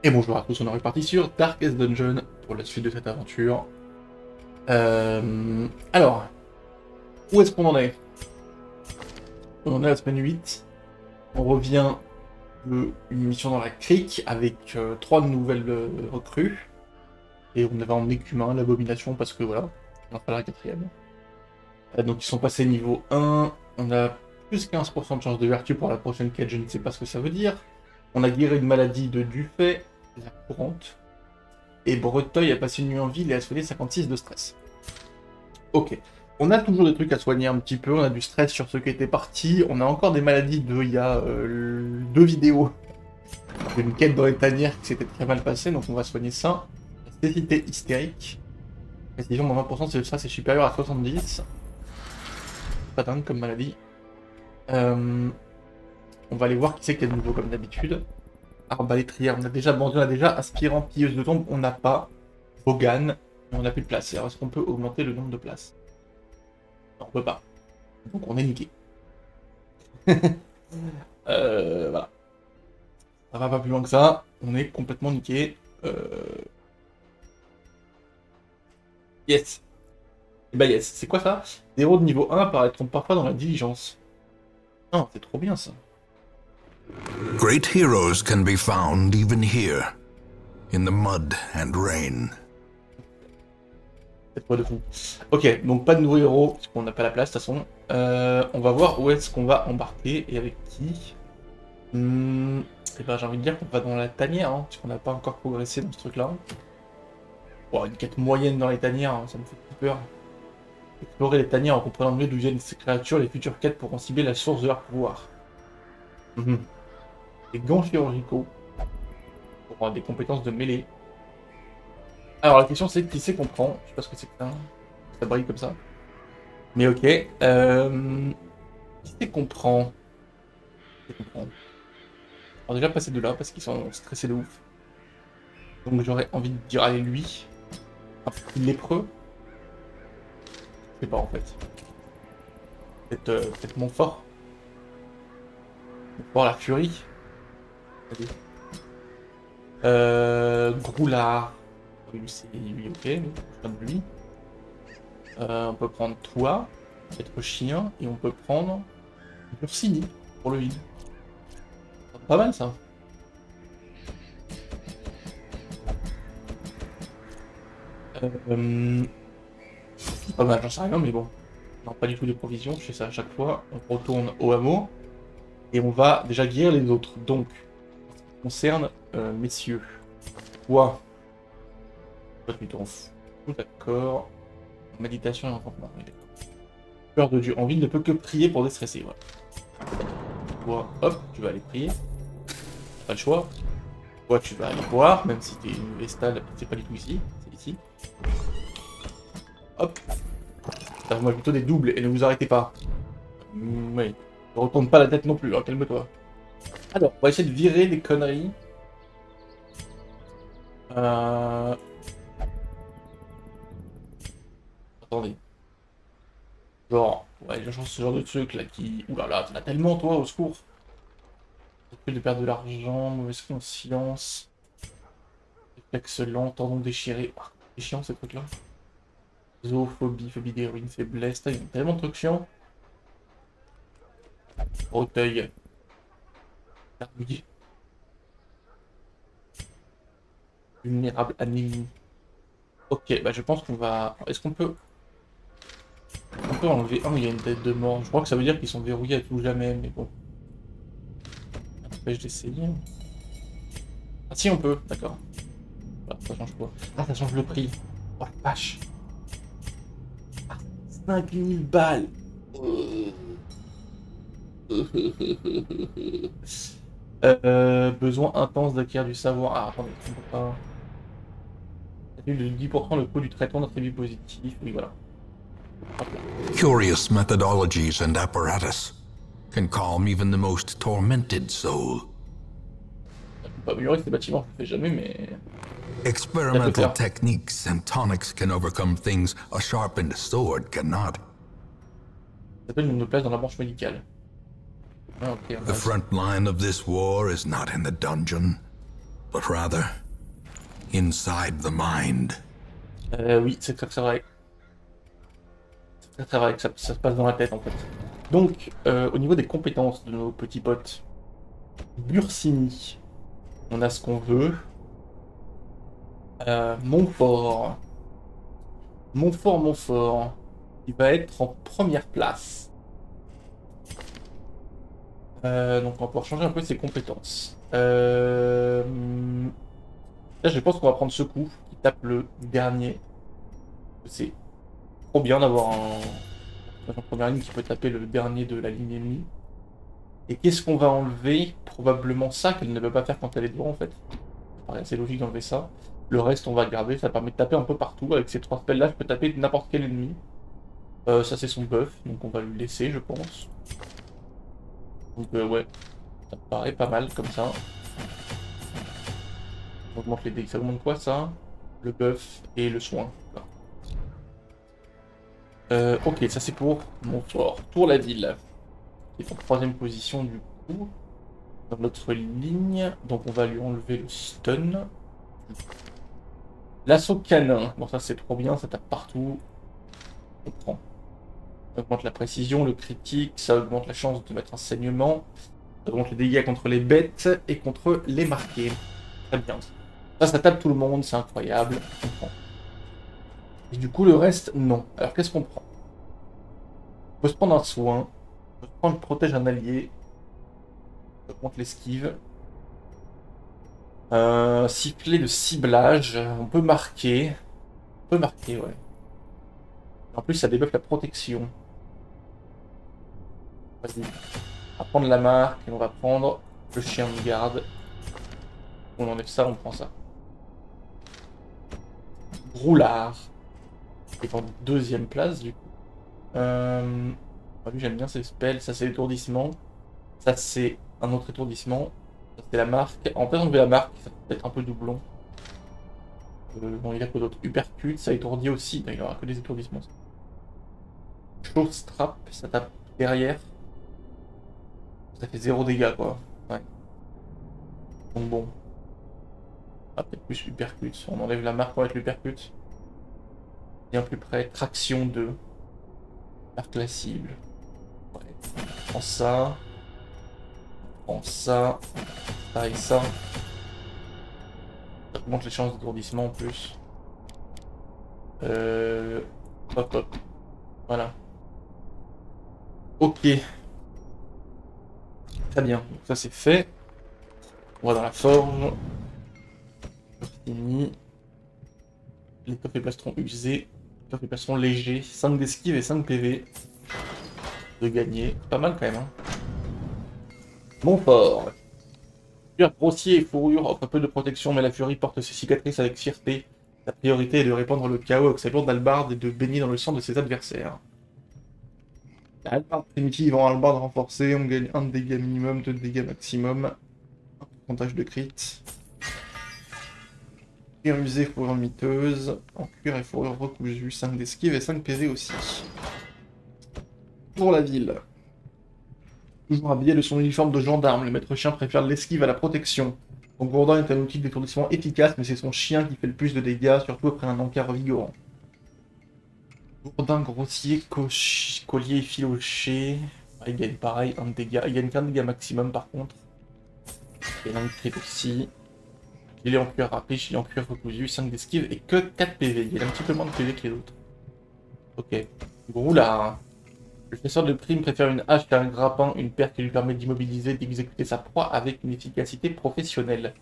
Et bonjour à tous, on est reparti sur Darkest Dungeon pour la suite de cette aventure. Alors, où est-ce qu'on en est? On en est à la semaine 8. On revient d'une mission dans la crique avec 3 nouvelles recrues. Et on avait emmené qu'humain, l'abomination, parce que voilà, on en fera la 4ème. Donc ils sont passés niveau 1. On a plus 15% de chance de vertu pour la prochaine quête, je ne sais pas ce que ça veut dire. On a guéri une maladie de Dufay, la courante. Et Breteuil a passé une nuit en ville et a soigné 56 de stress. Ok. On a toujours des trucs à soigner un petit peu, on a du stress sur ceux qui étaient partis, on a encore des maladies de il y a 2 vidéos. Une quête dans les tanières qui s'était très mal passée, donc on va soigner ça. Cécité hystérique. Précision moins 20% de ça, c'est supérieur à 70. Pas dingue comme maladie. On va aller voir qui c'est qui est de nouveau comme d'habitude. Arbalétrière, on a déjà bandé, on a déjà aspirant, pilleuse de tombes, on n'a pas. Bogan, on n'a plus de place. Alors est-ce qu'on peut augmenter le nombre de places? Non, on peut pas. Donc on est niqué. Voilà. Ça va pas plus loin que ça. On est complètement niqué. Yes. Et bah yes. C'est quoi ça? Des héros de niveau 1 apparaîtront parfois dans la diligence. Non, c'est trop bien ça. Great heroes can be found even here, in the mud and rain. C'est quoi de fou. Ok, donc pas de nouveaux héros, parce qu'on n'a pas la place de toute façon. On va voir où est-ce qu'on va embarquer et avec qui. Et ben j'ai envie de dire qu'on va dans la tanière, hein, parce qu'on n'a pas encore progressé dans ce truc-là. Bon, une quête moyenne dans les tanières, hein, ça me fait peur. Explorer les tanières en comprenant mieux d'où viennent ces créatures, les futures quêtes pourront cibler la source de leur pouvoir. Les gants chirurgicaux pour avoir des compétences de mêlée. Alors la question c'est qui c'est qu'on prend. Je sais pas ce que c'est que ça. Ça brille comme ça. Mais ok. Qui c'est qu'on prend? On va déjà passer de là parce qu'ils sont stressés de ouf. Donc j'aurais envie de dire allez lui. Un petit lépreux. Je sais pas en fait. Peut-être Montfort. Montfort la furie. Groulard. Oui, c'est lui, ok, mais je prends de lui. On peut prendre toi, être chien, et on peut prendre Ursini pour le vide. Pas mal ça. Pas mal, j'en sais rien, mais bon. Non, pas du tout de provisions, je fais ça à chaque fois. On retourne au hameau, et on va déjà guérir les autres. Donc, en ce qui concerne messieurs. Toi, tu t'en fous. D'accord. Méditation et enchantement. Peur de Dieu. En ville ne peut que prier pour déstresser. Voilà. Toi, hop, tu vas aller prier. Pas le choix. Toi, tu vas aller boire, même si t'es une vestale, c'est pas du tout ici. C'est ici. Hop. Moi plutôt des doubles et ne vous arrêtez pas. Oui. Ne retourne pas la tête non plus, hein, calme-toi. Alors, on va essayer de virer des conneries. Attendez. Genre, ouais, je pense ce genre de truc là qui. Ouh là là, t'en as tellement toi, au secours. De perdre de l'argent, mauvaise conscience. Réflexe lent, tendon déchiré. Ah, c'est chiant ces trucs là. Zoophobie, phobie des ruines, faiblesse. Il y a tellement de trucs chiants. Breteuil. Barbouillé. Vulnérable anémie. Ok, bah je pense qu'on va. Est-ce qu'on peut. On peut enlever un, il y a une tête de mort. Je crois que ça veut dire qu'ils sont verrouillés à tout jamais, mais bon. Ça empêche d'essayer. Ah si, on peut, d'accord. Voilà, ça change quoi? Ah, ça change le prix. Oh la vache. Ah, 5000 balles. Besoin intense d'acquérir du savoir. Ah, attendez, on peut pas. De 10% le coût du traitement d'attribut positif. Oui, voilà. Curious methodologies and apparatus can calm even the most tormented soul. On peut pas améliorer ces bâtiments, je le fais jamais, mais. Experimental techniques and tonics can overcome things a sharpened sword cannot. Ça s'appelle une place dans la branche médicale. Ah, okay, The front line of this war is not in the dungeon, but rather inside the mind. Oui, c'est très vrai. C'est très vrai que ça se passe dans la tête en fait. Donc, au niveau des compétences de nos petits potes, Bursini, on a ce qu'on veut. Montfort. Montfort. Il va être en première place. Donc on va pouvoir changer un peu ses compétences. Là, je pense qu'on va prendre ce coup qui tape le dernier. C'est trop bien d'avoir un première ligne qui peut taper le dernier de la ligne ennemie. Et qu'est-ce qu'on va enlever? Probablement ça qu'elle ne peut pas faire quand elle est devant en fait. Ça paraît assez logique d'enlever ça. Le reste on va le garder, ça permet de taper un peu partout. Avec ces 3 spells là, je peux taper n'importe quel ennemi. Ça c'est son buff, donc on va le laisser je pense. Donc ouais, ça me paraît pas mal comme ça. On augmente les dégâts, ça augmente quoi ça? Le buff et le soin. Ok, ça c'est pour Montfort. Tour la ville, qui est en 3ème position du coup. Dans notre ligne, donc on va lui enlever le stun. L'assaut canin, bon ça c'est trop bien, ça tape partout. On prend. Ça augmente la précision, le critique, ça augmente la chance de mettre un saignement. Ça augmente les dégâts contre les bêtes et contre les marqués. Très bien. Ça tape tout le monde, c'est incroyable. On prend. Et du coup, le reste, non. Alors, qu'est-ce qu'on prend? On peut se prendre un soin. On peut se prendre protège un allié. On augmente l'esquive. Sifflet de ciblage. On peut marquer. On peut marquer, ouais. En plus, ça débuffe la protection. Vas-y. On va prendre la marque et on va prendre le chien de garde. On enlève ça, on prend ça. Roulard. Qui est en 2ème place, du coup. Lui, j'aime bien ces spells. Ça, c'est l'étourdissement. Ça, c'est un autre étourdissement. Ça, c'est la marque. En fait, on veut la marque. Ça peut être un peu doublon. Bon, il a que d'autres. Uppercut, ça étourdit aussi. Il n'y aura que des étourdissements. Chose strap, ça tape derrière. Ça fait 0 dégâts, quoi. Ouais. Donc bon. Ah, peut-être plus uppercut. On enlève la marque pour être l'uppercut. Bien plus près. Traction 2. Marque la cible. Ouais. On prend ça. On prend ça. Ça et ça. Ça augmente les chances d'étourdissement en plus. Hop hop. Voilà. Ok. Très bien. Donc ça c'est fait. On va dans la forge. Fini. Les coffres et plastrons usés. Les coffres et plastrons légers. 5 d'esquive et 5 PV. De gagner. Pas mal quand même. Hein. Montfort. Cuir grossier et fourrure offre peu de protection, mais la furie porte ses cicatrices avec fierté. Sa priorité est de répandre le chaos avec sa lourde hallebarde et de baigner dans le sang de ses adversaires. La hallebarde primitive en hallebarde renforcée, on gagne 1 de dégâts minimum, 2 de dégâts maximum. Un pourcentage de crit. Cuir usé, fourrure miteuse. En cuir et fourrure recousue, 5 d'esquive et 5 PV aussi. Pour la ville. Toujours habillé de son uniforme de gendarme, le maître chien préfère l'esquive à la protection. Son gourdin est un outil d'étourdissement efficace, mais c'est son chien qui fait le plus de dégâts, surtout après un encart vigorant. Gourdin grossier, collier effiloché. Il gagne pareil, 1 de dégâts. Il gagne qu'un dégât maximum par contre. Et un crit aussi. Il est en cuir râpé, il est en cuir recousu, 5 d'esquive et que 4 PV. Il a un petit peu moins de PV que les autres. Ok. Gros là. Le chasseur de primes préfère une hache qu'un grappin, une paire qui lui permet d'immobiliser et d'exécuter sa proie avec une efficacité professionnelle.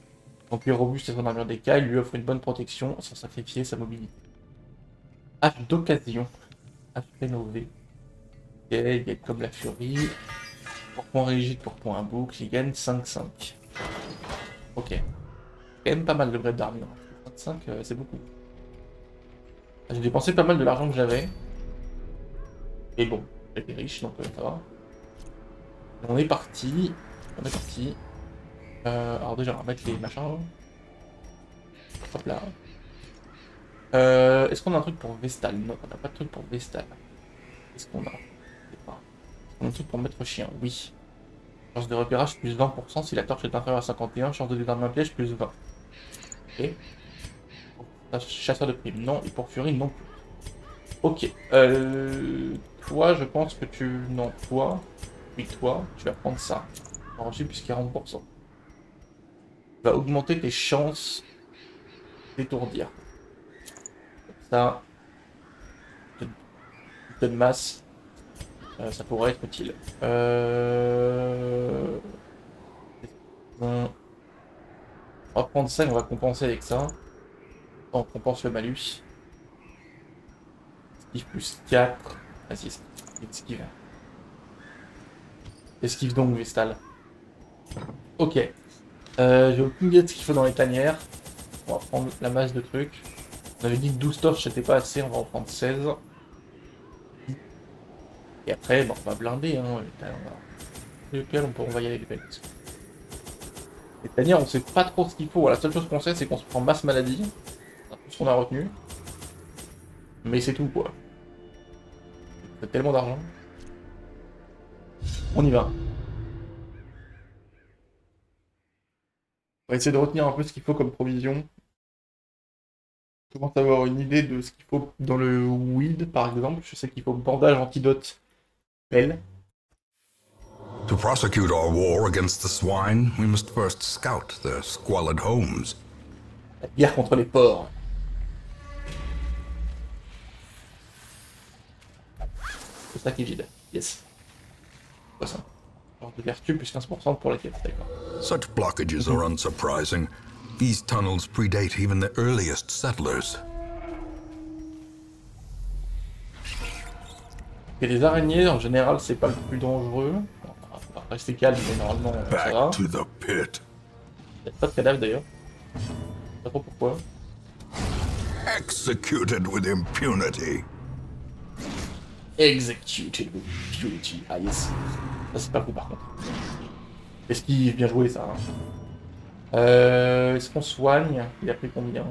Son cuir robuste et son armure d'écaille lui offrent une bonne protection sans sacrifier sa mobilité. Hache d'occasion. Hache rénovée. Ok, il gagne comme la furie. Pour point rigide, pour point à boucle, il gagne 5-5. Ok. Quand même pas mal de grade d'armure. 25, c'est beaucoup. J'ai dépensé pas mal de l'argent que j'avais. Et bon. J'étais riche, donc ça va. On est parti. Alors déjà, on va mettre les machins. Hop là. Est-ce qu'on a un truc pour Vestal? Non, on n'a pas de truc pour Vestal. Qu'est-ce qu'on a? On a un truc pour mettre chien, oui. Chance de repérage plus 20% si la torche est inférieure à 51. Chance de déterminer un piège plus 20. Ok. Chasseur de primes, non. Et pour Fury, non plus. Ok. Toi, je pense que tu... Non, toi. Oui, toi, tu vas prendre ça. Ensuite, plus 40%. Tu vas augmenter tes chances d'étourdir. Ça, de masse, ça pourrait être utile. On va prendre ça et on va compenser avec ça. On compense le malus. Esquive plus 4. Vas-y, esquive. Esquive donc, Vestal. Ok. J'ai aucune idée de ce qu'il faut dans les tanières. On va prendre la masse de trucs. On avait dit que 12 torches c'était pas assez, on va en prendre 16. Et après, bon, on va blinder. Hein, on va y aller les belles. Les tanières, on sait pas trop ce qu'il faut. La seule chose qu'on sait, c'est qu'on se prend masse maladie. C'est tout ce qu'on a retenu. Mais c'est tout, quoi. C'est tellement d'argent. On y va. On va essayer de retenir un peu ce qu'il faut comme provision. Je commence à avoir une idée de ce qu'il faut dans le weed, par exemple. Je sais qu'il faut bandage, antidote, pelle. To prosecute our war against the swine, we must first scout their squalid homes. La guerre contre les porcs. C'est ça qui est vide. Yes. Quoi ça? Alors de vertu plus 15% pour la quête, d'accord. Such blockages are unsurprising. These tunnels predate even the earliest settlers. Et les araignées, en général, c'est pas le plus dangereux. On va rester calme, mais normalement, ça va. Back to the pit. Il n'y a pas de cadavre d'ailleurs. Je sais pas trop pourquoi. Executed with impunity. Executed with purity. Ah yes. Ça c'est pas cool par contre. Esquive, bien joué ça. Hein. Est-ce qu'on soigne? Il a pris combien?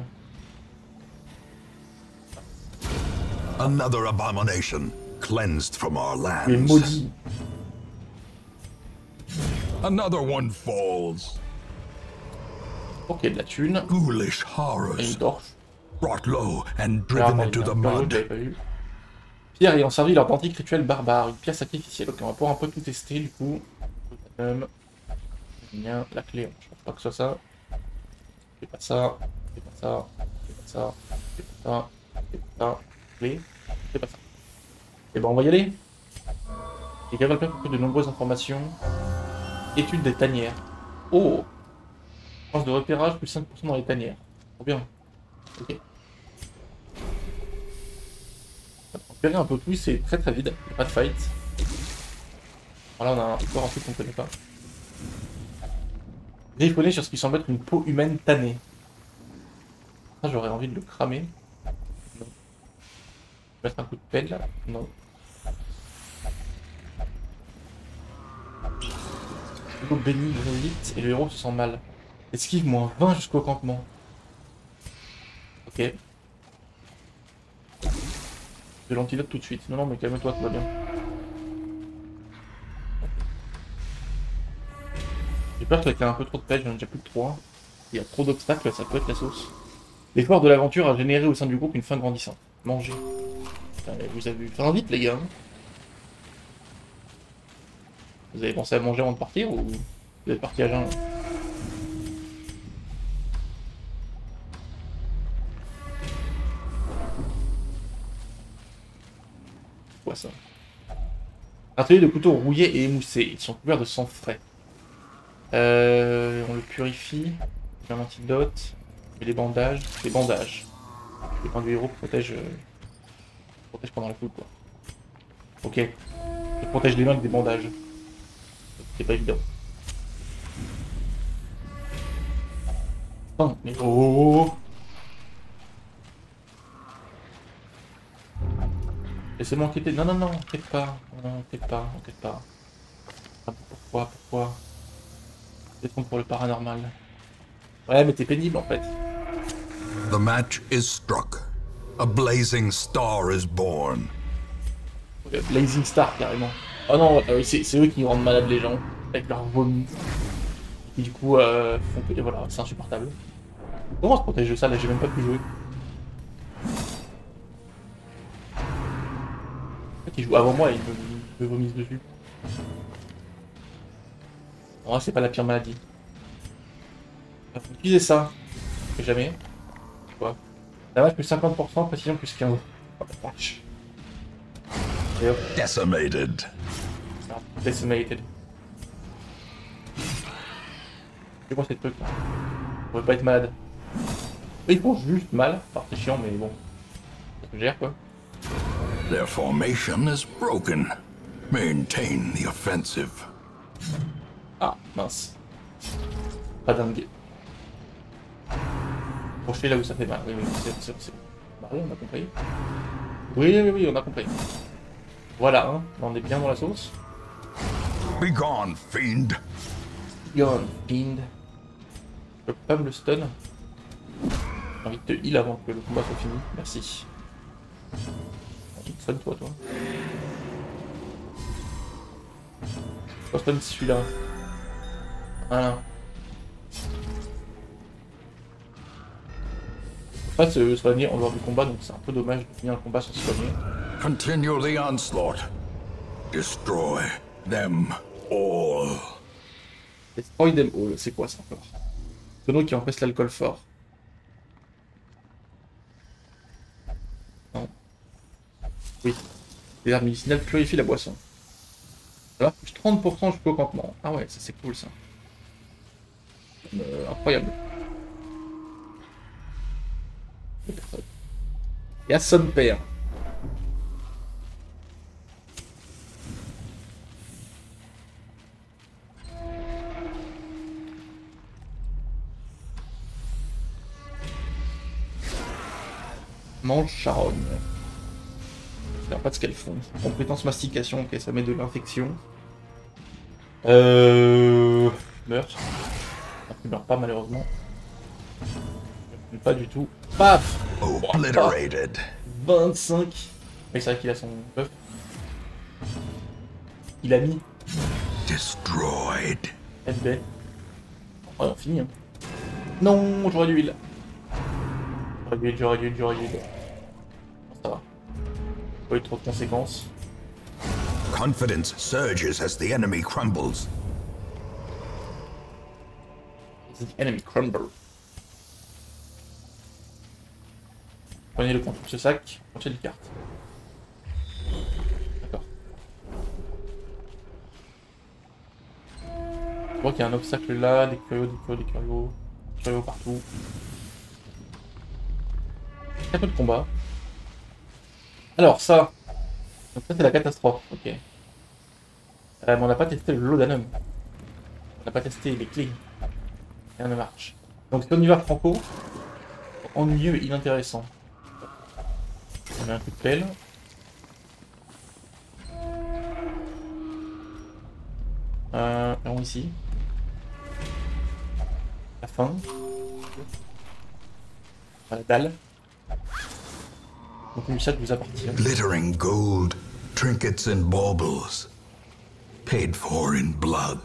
Another abomination, cleansed from our lands. Mais maudit. Another one falls. Ok, de la thune. Ghoulish Et horrors, une torche. brought low and driven into the mud. Pierre ayant servi leur antique rituel barbare, une pierre sacrificielle. Ok, on va pouvoir un peu tout tester du coup. Bien, la clé, je pense pas que ce soit ça. C'est pas ça, c'est pas ça, c'est pas ça, c'est pas ça, c'est pas ça, clé, c'est pas ça. Et ben on va y aller. Et Gavalpin propose de nombreuses informations. Étude des tanières. Oh! Chance de repérage plus 5% dans les tanières. Trop bien. Ok. Repérer un peu plus, c'est très très vide. Il n'y a pas de fight. Voilà, on a encore un truc qu'on ne connaît pas. Griffonner sur ce qui semble être une peau humaine tannée. Ça, j'aurais envie de le cramer. Non. Mettre un coup de pelle là. Non. L'eau bénie brûle vite et le héros se sent mal. Esquive moins 20 jusqu'au campement. Ok. De l'antidote tout de suite. Non, non, mais calme-toi, tout va bien. J'ai peur qu'avec un peu trop de pêche, j'en ai déjà plus que 3. Il y a trop d'obstacles, ça peut être la sauce. L'effort de l'aventure a généré au sein du groupe une faim grandissante. Manger. Putain, vous avez eu faim vite, les gars. Vous avez pensé à manger avant de partir ou vous êtes parti à jeun? Quoi ça? Atelier de couteaux rouillés et émoussés. Ils sont couverts de sang frais. On le purifie. Un antidote. Et les bandages. Les bandages. Les points du héros protègent pendant la foule, quoi. Ok. Je protège les mains avec des bandages. C'est pas évident. Non, mais oh! Laissez-moi enquêter. Non, non, non, enquête pas. Non, enquête pas, enquête pas. Ah, pourquoi? Peut-être pour le paranormal. Ouais, mais t'es pénible en fait. The match is struck. A blazing star is born. Blazing Star, carrément. Oh non, c'est eux qui rendent malades les gens, avec leur vomi. Et du coup, font que... voilà, c'est insupportable. Comment on se protège de ça? Là, j'ai même pas pu jouer. En fait, il joue avant moi et il me vomisse dessus. Oh, c'est pas la pire maladie. Faut utiliser ça. Je fais jamais. Quoi? Damage plus 50%, précision plus 15. Oh la vache. Et hop. Decimated. Ah, decimated. C'est quoi ces trucs là? On pourrait pas être malade. Ils font juste mal. Enfin, c'est chiant, mais bon. Ça se gère quoi. Their formation is broken. Maintain the offensive. Ah, mince. Pas dingue. Crochet là où ça fait mal. Oui, oui, c'est. Bah oui, on a compris. Oui, on a compris. Voilà, hein. Là, on est bien dans la sauce. Be gone, fiend. Gone, fiend. Je peux pas me le stun. J'ai envie de te heal avant que le combat soit fini. Merci. Stun toi. Je stun celui-là. Voilà. On peut pas se soigner en dehors du combat, donc c'est un peu dommage de finir le combat sans se soigner. Continue the onslaught. Destroy them all. Destroy them all, c'est quoi ça encore? Tonneau qui empêche l'alcool fort. Non. Oui. Les herbes médicinales purifient la boisson. Alors, plus 30% jusqu'au campement. Ah ouais, ça c'est cool ça. Incroyable. Et à son père. Mange charogne. Je sais pas de ce qu'elles font. Compétence mastication, ok, ça met de l'infection. Meurt. Il meurt pas malheureusement. Pas du tout. Paf! Obliterated. 25. Mais c'est vrai qu'il a son buff. Il a mis Destroyed. FB. Ouais, on finit. Hein. Non, j'aurais dû heal. J'aurais dû. Ça va. Pas eu trop de conséquences. Confidence surges as the enemy crumbles. The enemy crumble. Prenez le contrôle de ce sac, prenez les cartes. D'accord. Je vois qu'il y a un obstacle là, des curios partout. Très peu de combat. Alors ça. Donc ça c'est la catastrophe, ok. Mais on n'a pas testé le laudanum. On n'a pas testé les clés. Rien ne marche. Donc si on y va franco, ennuyeux et inintéressant. On met un coup de pelle. Allons ici. La fin. La dalle. Donc le chat vous appartient. Glittering gold, trinkets and baubles. Paid for in blood.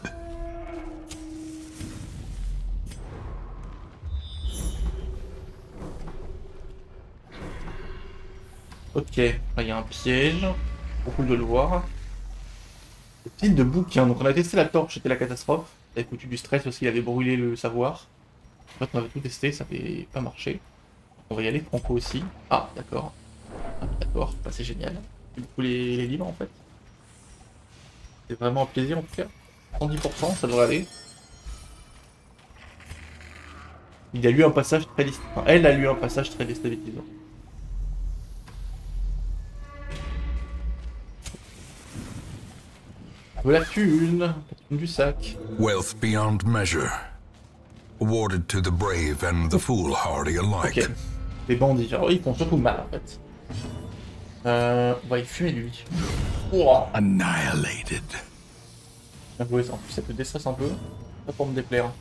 Ok, là il y a un piège. Beaucoup de le voir. Fil de bouquin. Donc on a testé la torche, c'était la catastrophe. Ça avait foutu du stress aussi, il avait brûlé le savoir. En fait on avait tout testé, ça n'avait pas marché. On va y aller franco aussi. Ah d'accord. Ah, d'accord, bah, c'est génial. C'est beaucoup les livres en fait. C'est vraiment un plaisir en tout cas. 110%, ça devrait aller. Il a lu un passage très déstabilisant. Enfin, elle a lu un passage très déstabilisant. La thune du sac. Wealth beyond measure. Awarded to the brave and the foolhardy alike. Ok. Les bandits. Alors ils font surtout mal en fait. On va y fumer lui. Wow. Annihilated. Bien joué ça. En plus ça te déstresse un peu. Pas pour me déplaire.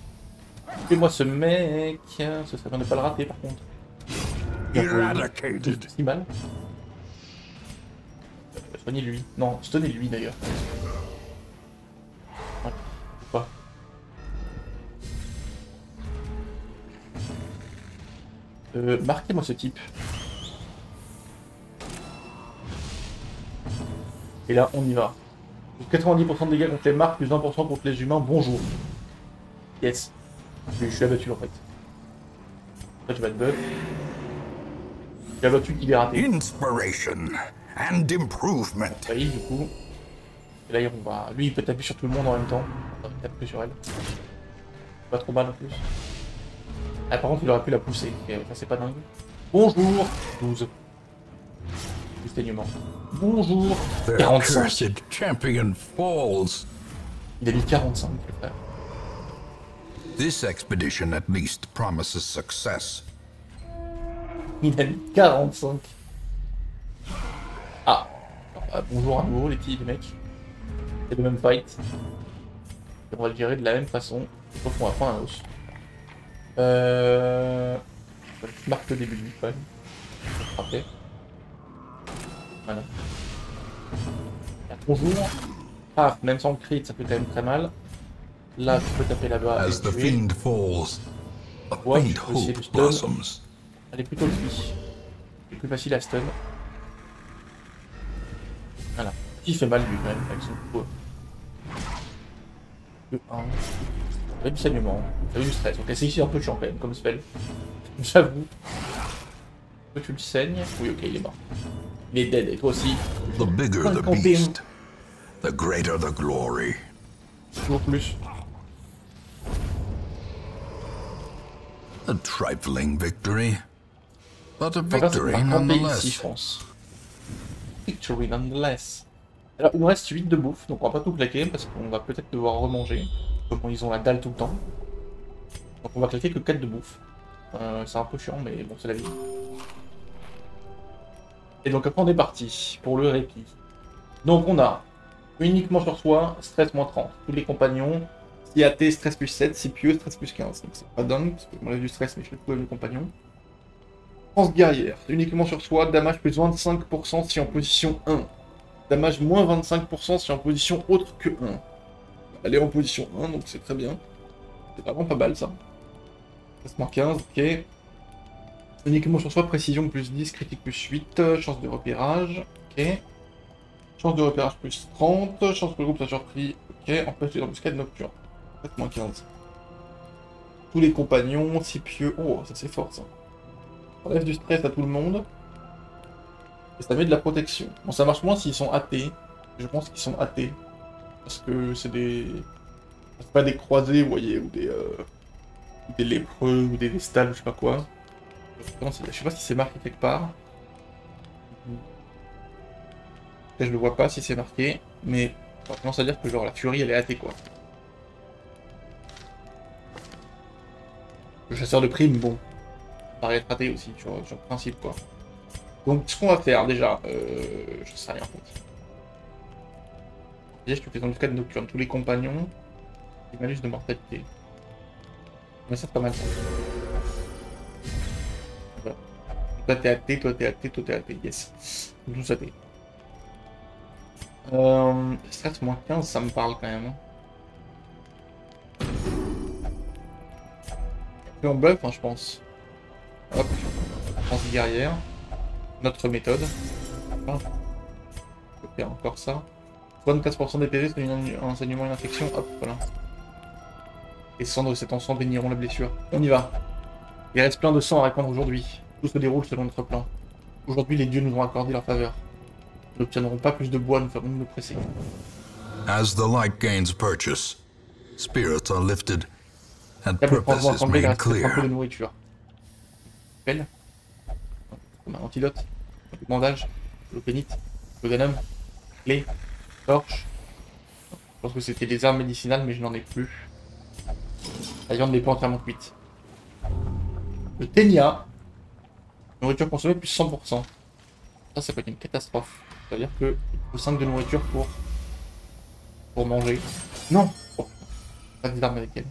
Fais-moi ce mec. Ce serait bien de pas le rater par contre. Eradicated. Si mal. Soignez lui. Non, stunnez lui d'ailleurs. Ouais. Pourquoi? Marquez-moi ce type. Et là, on y va. 90% de dégâts contre les marques, plus 20% contre les humains, bonjour. Yes. Je suis abattu en fait. Là, je vais te buff. Je suis abattu qu'il est raté. Inspiration and improvement. Oui, du coup. Et là, on va... Lui, il peut taper sur tout le monde en même temps. On va taper sur elle. Pas trop mal en plus. Ah, par contre, il aurait pu la pousser. Ok, ça, c'est pas dingue. Bonjour 12. Du saignement. Bonjour 45. Cursed champion falls. Il a mis 45, le frère. This expedition at least promises success. Il a mis 45. Ah. Alors, bonjour à nouveau, les petits mecs. C'est le même fight. Et on va le gérer de la même façon. Sauf qu'on va prendre un os. Je marque le début du quand même. Je vais frapper. Voilà. Bonjour. Ah, même sans le crit, ça fait quand même très mal. Là, je peux taper là-bas. As the fiend falls, a Ouais, faint je peux essayer de hope stun. blossoms. Elle est plutôt lui. C'est plus facile à stun. Voilà. Il fait mal lui quand même avec son coup. Le 1. J'avais du saignement. J'avais du stress. Ok, c'est ici un peu chiant quand même comme spell. J'avoue. Tu le saignes? Oui, ok, il est mort. Il est dead, et toi aussi. The bigger the 51. beast, the greater the glory. Toujours plus. A trifling victory, but a On va victory camper ici, nonetheless. je pense. Victory nonetheless. Alors, il nous reste 8 de bouffe, donc on va pas tout claquer parce qu'on va peut-être devoir remanger. Comme ils ont la dalle tout le temps. Donc on va claquer que 4 de bouffe. C'est un peu chiant, mais bon, c'est la vie. Et donc après, on est parti pour le répit. Donc on a uniquement sur soi, stress moins 30. Tous les compagnons. Si AT, stress plus 7. Si pieux, stress plus 15. Donc c'est pas dingue, parce que je m'enlève du stress, mais je l'ai trouvé mes compagnons. France guerrière. Uniquement sur soi, damage plus 25% si en position 1. Damage moins 25% si en position autre que 1. Elle est en position 1, donc c'est très bien. C'est vraiment pas mal ça. Stress moins 15, ok. Uniquement sur soi, précision plus 10, critique plus 8, chance de repérage, ok. Chance de repérage plus 30, chance que le groupe soit surpris, ok. Empêche les embuscades nocturnes, moins 15. Tous les compagnons, si pieux, oh ça c'est fort ça. Enlève du stress à tout le monde. Et ça met de la protection. Bon ça marche moins s'ils sont athées, je pense qu'ils sont athées. Parce que c'est des... C'est pas des croisés, vous voyez, ou des lépreux, ou des vestales, ou je sais pas quoi. Je sais pas si c'est marqué quelque part. Là, je le vois pas si c'est marqué, mais ça commence à dire que genre la furie elle est hâtée quoi. Le chasseur de primes, bon, ça paraît être raté aussi sur le principe quoi. Donc ce qu'on va faire déjà, je sais rien en fait. Déjà je te fais dans de nocturne, tous les compagnons, et malus de mortalité. Mais ça c'est pas mal ça. Voilà. Toi t'es athée, toi t'es athée, toi t'es athée, yes. Tous athées. Stress moins 15, ça me parle quand même. Et on buff, hein, je pense. Hop, France guerrière. Notre méthode. Hop. Je vais faire encore ça. 24% des PV, c'est un enseignement et une infection. Hop, voilà. Les cendres de cet encens béniront la blessure. On y va. Il reste plein de sang à répandre aujourd'hui. Tout se déroule selon notre plan. Aujourd'hui, les dieux nous ont accordé leur faveur. Nous n'obtiendrons pas plus de bois, nous ferons nous presser. As the light gains purchase, spirits are lifted, and Là, le purpose is il made reste un peu clear. de nourriture. Belle. On a un antidote, le bandage, le pénite, le venom, clé, torche. Je pense que c'était des armes médicinales, mais je n'en ai plus. La viande n'est pas entièrement cuite. Le ténia. Nourriture consommée plus 100%. Ça peut être une catastrophe. Ça veut dire que il faut 5 de nourriture pour manger. Non! Oh, pas des armes avec elle.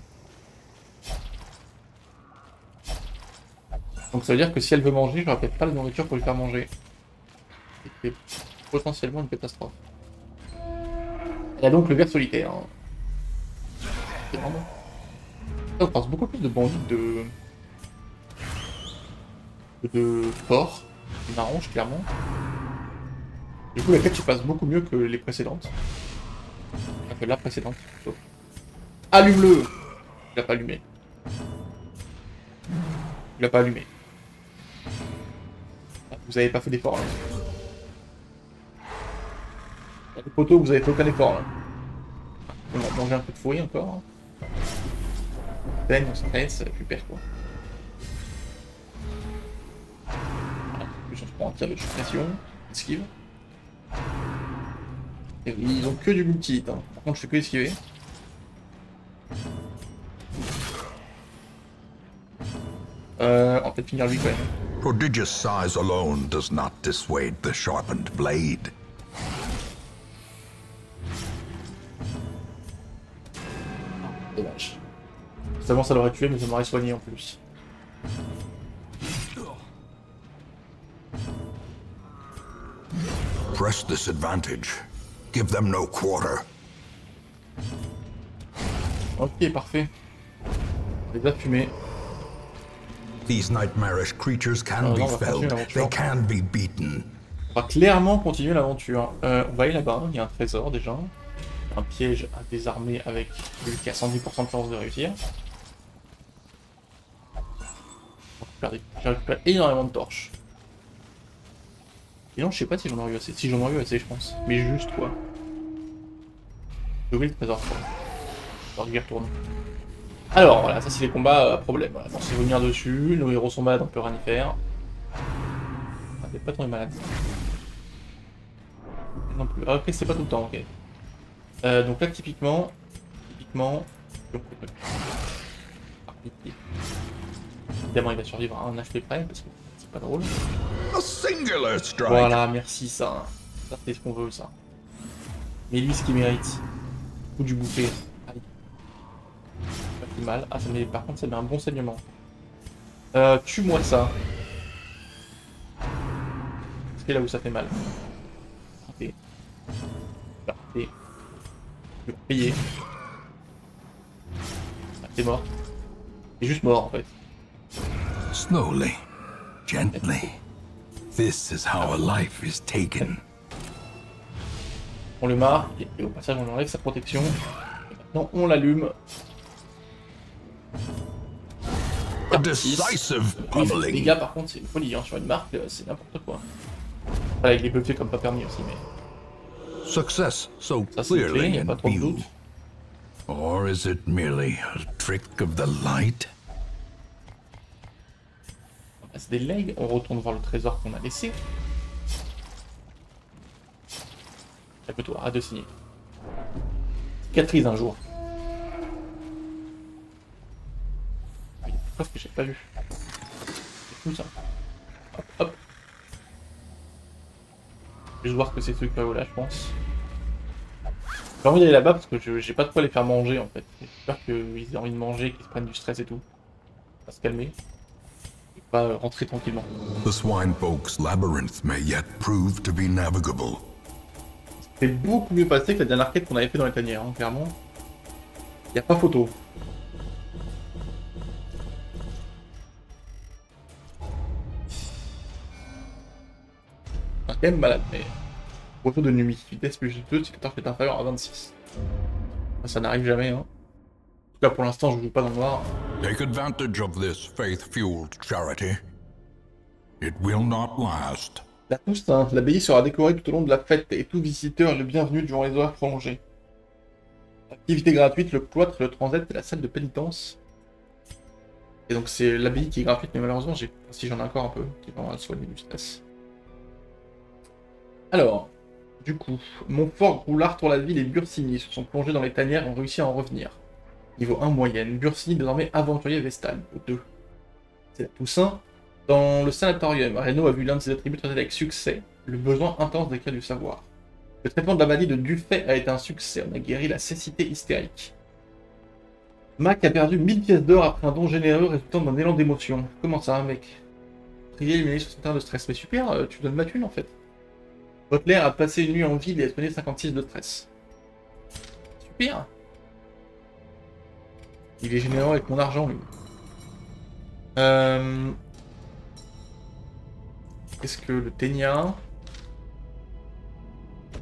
Donc ça veut dire que si elle veut manger, j'aurai peut-être pas la nourriture pour lui faire manger. C'est potentiellement une catastrophe. Elle a donc le ver solitaire. C'est vraiment... On pense beaucoup plus de bandits de fort, qui m'arrange clairement. Du coup, la quête se passe beaucoup mieux que les précédentes. Enfin, que la précédente, plutôt. Allume-le! Il l'a pas allumé. Il l'a pas allumé. Vous avez pas fait d'effort là. Les poteaux, vous avez fait aucun effort là. On va manger un peu de fourri encore. On stresse, super quoi. Voilà. En plus, on se prend un tir de suppression, esquive. Et ils ont que du multi-hit. Hein. Par contre, je fais que esquiver. On va peut-être finir lui quand même. Prodigious size alone does not dissuade the sharpened blade. Dommage. Seulement ça l'aurait tué, mais ça m'aurait soigné en plus. Press this advantage. Give them no quarter. Ok, parfait. On les a fumés. These nightmarish creatures can be felled. They can be beaten. On va clairement continuer l'aventure. On va aller là-bas, il y a un trésor déjà. Un piège à désarmer avec celui qui a 110% de chance de réussir. J'ai récupéré énormément de torches. Et non, je sais pas si j'en aurais eu assez. Si j'en aurais eu assez, je pense. Mais juste quoi. J'ai oublié le trésor quoi. Alors je y retourne. Alors voilà, ça c'est les combats à problème. Voilà, on sait revenir dessus, nos héros sont malades, on peut rien y faire. Ah, mais pas tant malade. Non plus. Ah, ok, c'est pas tout le temps, ok. Donc là, typiquement... Évidemment, il va survivre à un HP près, parce que c'est pas drôle. Voilà, merci, ça. Ça, c'est ce qu'on veut, ça. Mais lui, ce qu'il mérite. Coup du bouffé. Aïe. Pas si mal. Ah, ça met... par contre, ça met un bon saignement. Tue-moi ça. C'est là où ça fait mal. Partez. Partez. Je vais payer. Ah, t'es mort. T'es juste mort en fait. Slowly, gently. This is how a life is taken. On le marque et au passage on enlève sa protection. Et maintenant on l'allume. A decisive pummeling. Les gars par contre c'est une folie hein. Sur une marque c'est n'importe quoi. Voilà, il est buffé comme pas permis aussi mais. Success so Ça c'est clearly il n'y a pas in trop de view. doute. Or is it merely a trick of the light? On passe des legs, on retourne voir le trésor qu'on a laissé. Calme-toi, arrête de signer. Cicatrise un jour. Il y a des preuves que j'ai pas vu. C'est tout ça. Hop, hop. Juste voir que c'est ce truc là, je pense. J'ai envie d'aller là-bas parce que j'ai pas de quoi les faire manger en fait. J'ai peur qu'ils aient envie de manger, qu'ils se prennent du stress et tout. On va se calmer. Et pas rentrer tranquillement. The Swinefolk's labyrinth may yet prove to be navigable. C'est beaucoup mieux passé que la dernière quête qu'on avait fait dans les tanières, hein, clairement. Y a pas photo. Quand même malade, mais... Retour de nuit, vitesse plus 2 si le torche est inférieur à 26. Ça n'arrive jamais, hein. En tout cas, pour l'instant, je joue pas dans le noir. Take advantage of this faith-fueled charity. It will not last. La Toussaint, l'abbaye sera décorée tout au long de la fête et tout visiteur est le bienvenu durant les horaires prolongés. Activité gratuite, le cloître, le transept et la salle de pénitence. Et donc c'est l'abbaye qui est gratuite, mais malheureusement, si j'en ai encore un peu, qui va vraiment soigner du stress. Alors, du coup, Montfort, Roulard, Tour-la-Ville et Bursigny se sont plongés dans les tanières et ont réussi à en revenir. Niveau 1 moyenne, Bursigny désormais aventurier vestal, au 2. C'est la Toussaint. Dans le sanatorium, Reynaud a vu l'un de ses attributs traiter avec succès, le besoin intense d'acquérir du savoir. Le traitement de la maladie de Dufay a été un succès, on a guéri la cécité hystérique. Mac a perdu 1000 pièces d'or après un don généreux résultant d'un élan d'émotion. Comment ça, mec? Prier éliminer 61 de stress, mais super, tu donnes ma thune en fait. Butler a passé une nuit en ville et a soigné 56 de stress. Super. Il est généreux avec mon argent, lui. Est-ce que le Ténia...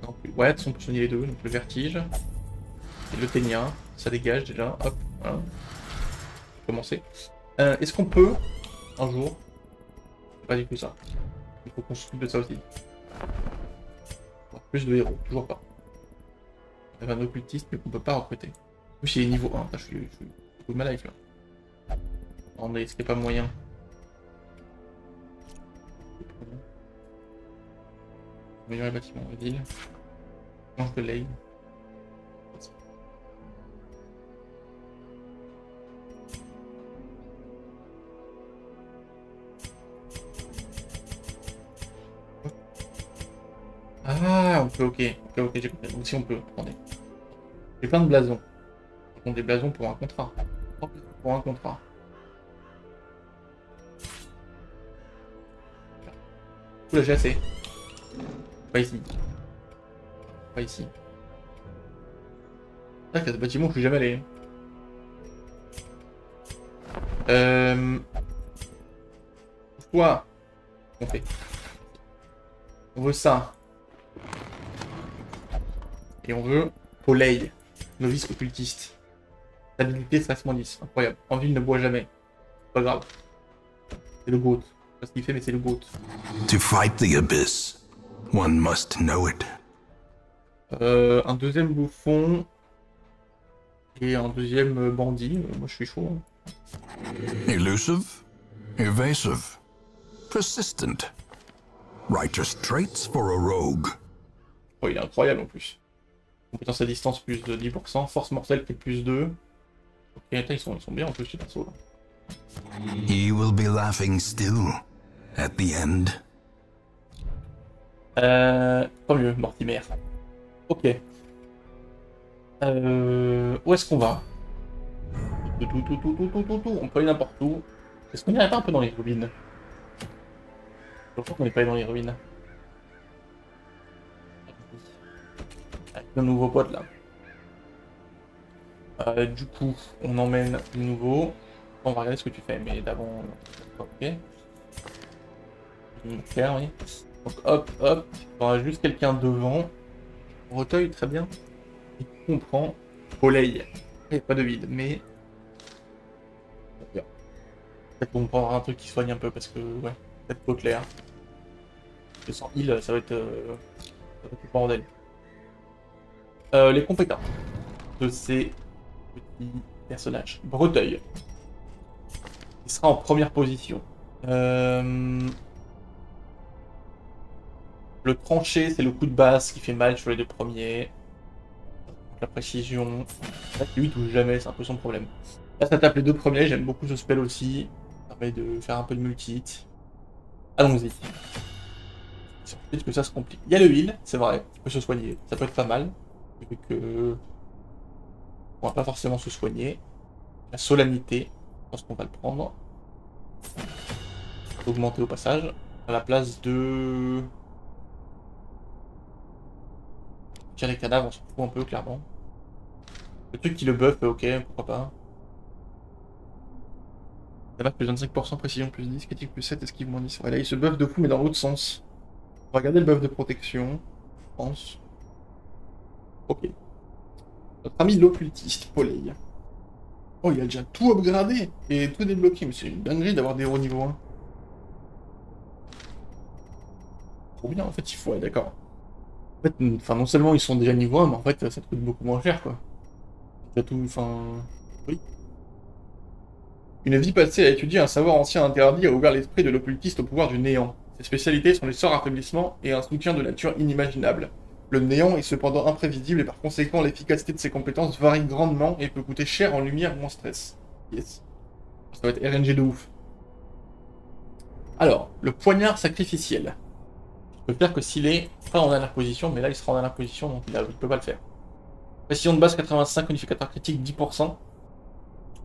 Non plus. Ouais, sont prisonniers les deux, donc le Vertige et le Ténia, ça dégage déjà, hop, voilà. On va commencer. Est-ce qu'on peut, un jour... Pas du tout ça. Il faut qu'on s'occupe de ça aussi. Plus de héros, toujours pas. On avait un occultiste, mais qu'on peut pas recruter. En plus, il est niveau 1. Je suis beaucoup de mal avec là. Attendez, est-ce qu'il n'y a pas moyen? Améliorer les bâtiments, la ville. Mange de l'ail. Ah, on peut, ok, j'ai compris. Donc si on peut, attendez. J'ai plein de blasons. On des blasons pour un contrat. Pour un contrat. Oula, j'ai assez. Pas ici. Pas ici. Ah, il y a ce bâtiment où je suis jamais allé. Quoi on fait? On veut ça. Et on veut Poleil, novice occultiste. Stabilité -10, incroyable. En ville ne boit jamais. Pas grave. C'est le GOAT. C'est pas ce qu'il fait, mais c'est le GOAT. To fight the abyss, one must know it. Un deuxième bouffon. Et un deuxième bandit. Moi je suis chaud. Hein. Elusive, evasive, persistent. Righteous traits for a rogue. Oh, il est incroyable en plus. Compétence à distance plus de 10%, force mortelle qui est plus 2. Ok, attends, ils sont bien en plus, ces persos là. He will be laughing still at the end. Tant mieux, Mortimer. Ok. Où est-ce qu'on va? On peut aller n'importe où. Est-ce qu'on irait pas un peu dans les ruines? Je crois qu'on n'est pas allé dans les ruines. Avec nos nouveaux potes là. Du coup, on emmène le nouveau. On va regarder ce que tu fais, mais d'avant. Ok. Clair, oui. Donc hop, hop. On aura juste quelqu'un devant. Reteuil, très bien. Et on prend Poleil. Il n'y a pas de vide, mais. Peut-être qu'on prendra un truc qui soigne un peu parce que, ouais, peut-être pas clair. Parce que sans heal, ça va être le bordel. Les compétences de ces petits personnages. Breteuil. Il sera en première position. Le tranché, c'est le coup de basse qui fait mal sur les deux premiers. La précision. Lui, il touche jamais, c'est un peu son problème. Là, ça tape les deux premiers, j'aime beaucoup ce spell aussi. Ça permet de faire un peu de multi-hit. Allons-y. Peut-être que ça se complique. Il y a le heal, c'est vrai, il peut se soigner. Ça peut être pas mal. Vu que. On va pas forcément se soigner. La solennité, je pense qu'on va le prendre. Augmenter au passage. À la place de. Tiens, les cadavres, on s'en fout un peu, clairement. Le truc qui le buff, ok, pourquoi pas. Damage plus 25%, précision plus 10, critique plus 7, esquive moins 10. Ouais, là, il se buff de fou, mais dans l'autre sens. On va regarder le buff de protection, je pense. Ok. Notre ami l'occultiste, Poleil. Oh, il a déjà tout upgradé et tout débloqué, mais c'est une dinguerie d'avoir des héros niveau 1. Trop bien, en fait, il faut, ouais, d'accord. En fait, enfin, non seulement ils sont déjà niveau 1, mais en fait, ça te coûte beaucoup moins cher, quoi. T'as tout, enfin... Oui. Une vie passée à étudier un savoir ancien interdit a ouvert l'esprit de l'occultiste au pouvoir du néant. Ses spécialités sont les sorts affaiblissement et un soutien de nature inimaginable. Le néant est cependant imprévisible et par conséquent l'efficacité de ses compétences varie grandement et peut coûter cher en lumière ou en stress. Yes. Ça va être RNG de ouf. Alors, le poignard sacrificiel. Je peux faire que s'il est pas en dernière position, mais là il sera en dernière position donc il peut pas le faire. Précision de base 85, unificateur critique 10%.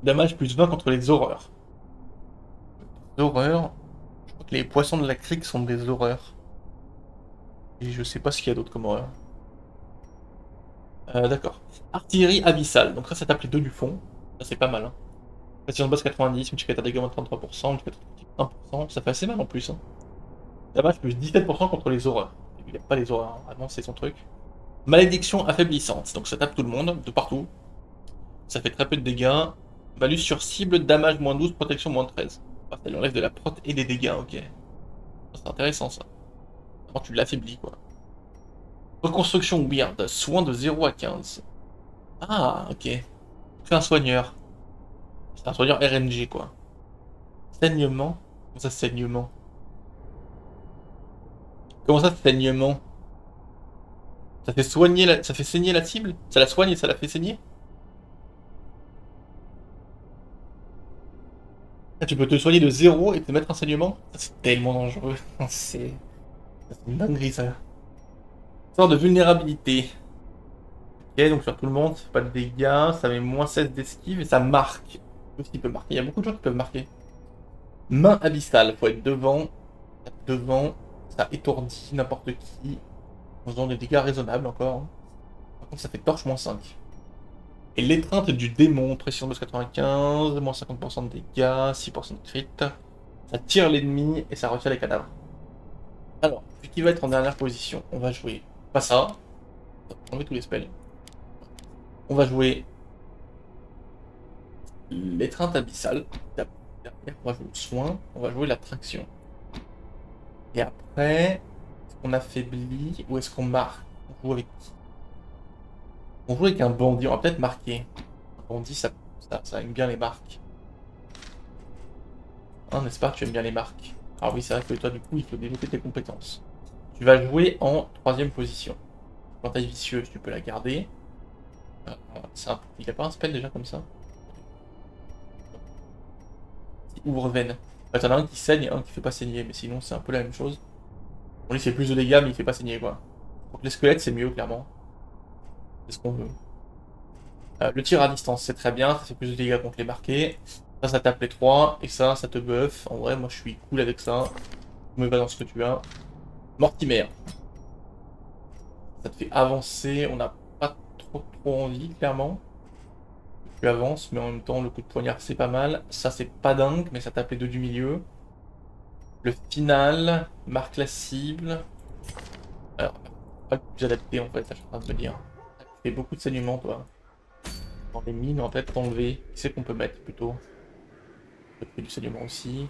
Damage plus 20 contre les horreurs. Les horreurs. Je crois que les poissons de la crique sont des horreurs. Et je sais pas ce qu'il y a d'autre comme horreur. D'accord. Artillerie abyssale. Donc ça tape les deux du fond. Ça c'est pas mal. Hein. Précision de base 90, multiplicateur dégâts 33%, multiplicateur critique 1%. Ça fait assez mal en plus. Hein. Damage plus 17% contre les horreurs. Il n'y a pas les horreurs, vraiment c'est son truc. Malédiction affaiblissante, donc ça tape tout le monde, de partout. Ça fait très peu de dégâts. Malus sur cible, damage moins 12, protection moins 13. Ah, ça lui enlève de la prot et des dégâts, ok. C'est intéressant ça. Vraiment tu l'affaiblis quoi. Reconstruction weird, soin de 0 à 15. Ah, ok. C'est un soigneur. C'est un soigneur RNG quoi. Saignement? Comment ça saignement? Comment ça saignement? Ça fait soigner la... ça fait saigner la cible? Ça la soigne et ça la fait saigner? Ah, tu peux te soigner de 0 et te mettre un saignement? C'est tellement dangereux. C'est une dinguerie ça. Sort de vulnérabilité. Ok, donc sur tout le monde, pas de dégâts, ça met moins 16 d'esquive et ça marque. Tout ce qui peut marquer. Il y a beaucoup de gens qui peuvent marquer. Main abyssale, faut être devant. Devant, ça étourdit n'importe qui. En faisant des dégâts raisonnables encore. Par contre, ça fait torche moins 5. Et l'étreinte du démon, pression de 95, moins 50% de dégâts, 6% de crit. Ça tire l'ennemi et ça retire les cadavres. Alors, vu qu'il va être en dernière position, on va jouer pas ça. On met tous les spells. On va jouer l'étreinte abyssale. Derrière, on va jouer le soin. On va jouer l'attraction. Et après, est-ce qu'on affaiblit ou est-ce qu'on marque? On joue avec qui? On joue avec un bandit, on va peut-être marquer. Un bandit, ça aime bien les marques. Hein, n'est-ce pas? Tu aimes bien les marques. Ah oui, c'est vrai que toi, du coup, il faut développer tes compétences. Tu vas jouer en 3ème position. Plantage vicieuse, tu peux la garder. Il n'y a pas un spell déjà comme ça? Ouvre veine. T'en as un qui saigne et un qui fait pas saigner, mais sinon c'est un peu la même chose. On lui fait plus de dégâts, mais il fait pas saigner quoi. Donc les squelettes c'est mieux, clairement. C'est ce qu'on veut. Le tir à distance c'est très bien, ça fait plus de dégâts contre les marqués. Ça tape les 3, et ça te buff. En vrai, moi je suis cool avec ça. Je me balance ce que tu as. Mortimer. Ça te fait avancer, on n'a pas trop envie, clairement. Tu avances, mais en même temps, le coup de poignard, c'est pas mal. Ça, c'est pas dingue, mais ça tape les deux du milieu. Le final, marque la cible. Alors, pas le plus adapté, en fait, ça, je suis en train de me dire. Tu fais beaucoup de saignement, toi. Dans les mines, en fait, t'enlever. Qui c'est qu'on peut mettre, plutôt? Tu fais du saignement aussi.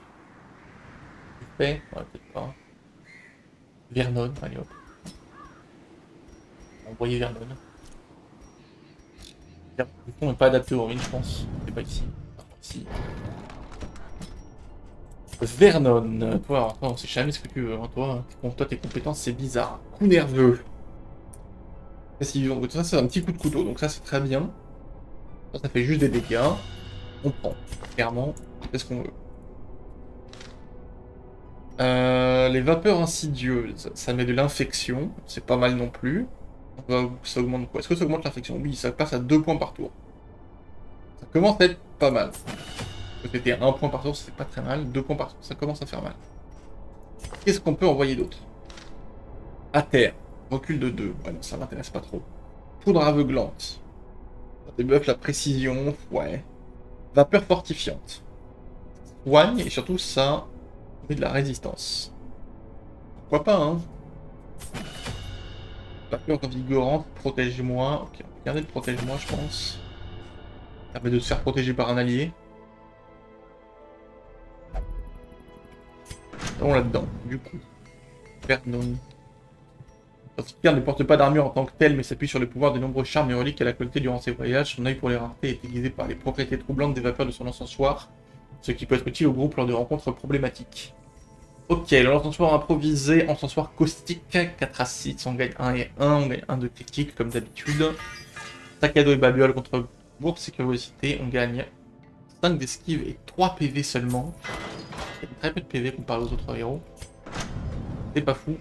Tu fais? Ouais, peut-être pas. Vernon, allez hop. Envoyer Vernon. Du coup, on n'est pas adapté aux mines, je pense. C'est pas ici. Ici. Vernon, toi, on sait jamais ce que tu veux. Hein, toi, tes compétences, c'est bizarre. Coup nerveux. Donc, ça, c'est un petit coup de couteau, donc ça, c'est très bien. Ça fait juste des dégâts. On prend. Clairement, c'est ce qu'on veut. Les vapeurs insidieuses, ça met de l'infection. C'est pas mal non plus. Ça augmente quoi? Est-ce que ça augmente l'infection? Oui, ça passe à 2 points par tour. Ça commence à être pas mal. C'était 1 point par tour, c'est pas très mal. 2 points par tour, ça commence à faire mal. Qu'est-ce qu'on peut envoyer d'autre? À terre. Recul de 2. Ouais, non, ça m'intéresse pas trop. Poudre aveuglante. Ça débuffe la précision. Ouais. Vapeur fortifiante. Soigne et surtout ça met de la résistance. Pourquoi pas, hein? Vapeur revigorante, protège-moi. Ok, on va garder le protège-moi, je pense. Ça permet de se faire protéger par un allié. On là-dedans, du coup. Vernon. Lorsqu'il ne porte pas d'armure en tant que tel, mais s'appuie sur le pouvoir des nombreux charmes et reliques qu'elle a collectés durant ses voyages, son œil pour les raretés est aiguisé par les propriétés troublantes des vapeurs de son encensoir, ce qui peut être utile au groupe lors de rencontres problématiques. Ok, l'encensoir improvisé, encensoir caustique, 4 à 6, on gagne 1 et 1, on gagne 1 de critique comme d'habitude. Sac à dos et babiole contre bourse et curiosité, on gagne 5 d'esquive et 3 PV seulement. Il y a très peu de PV comparé aux autres héros. C'est pas fou.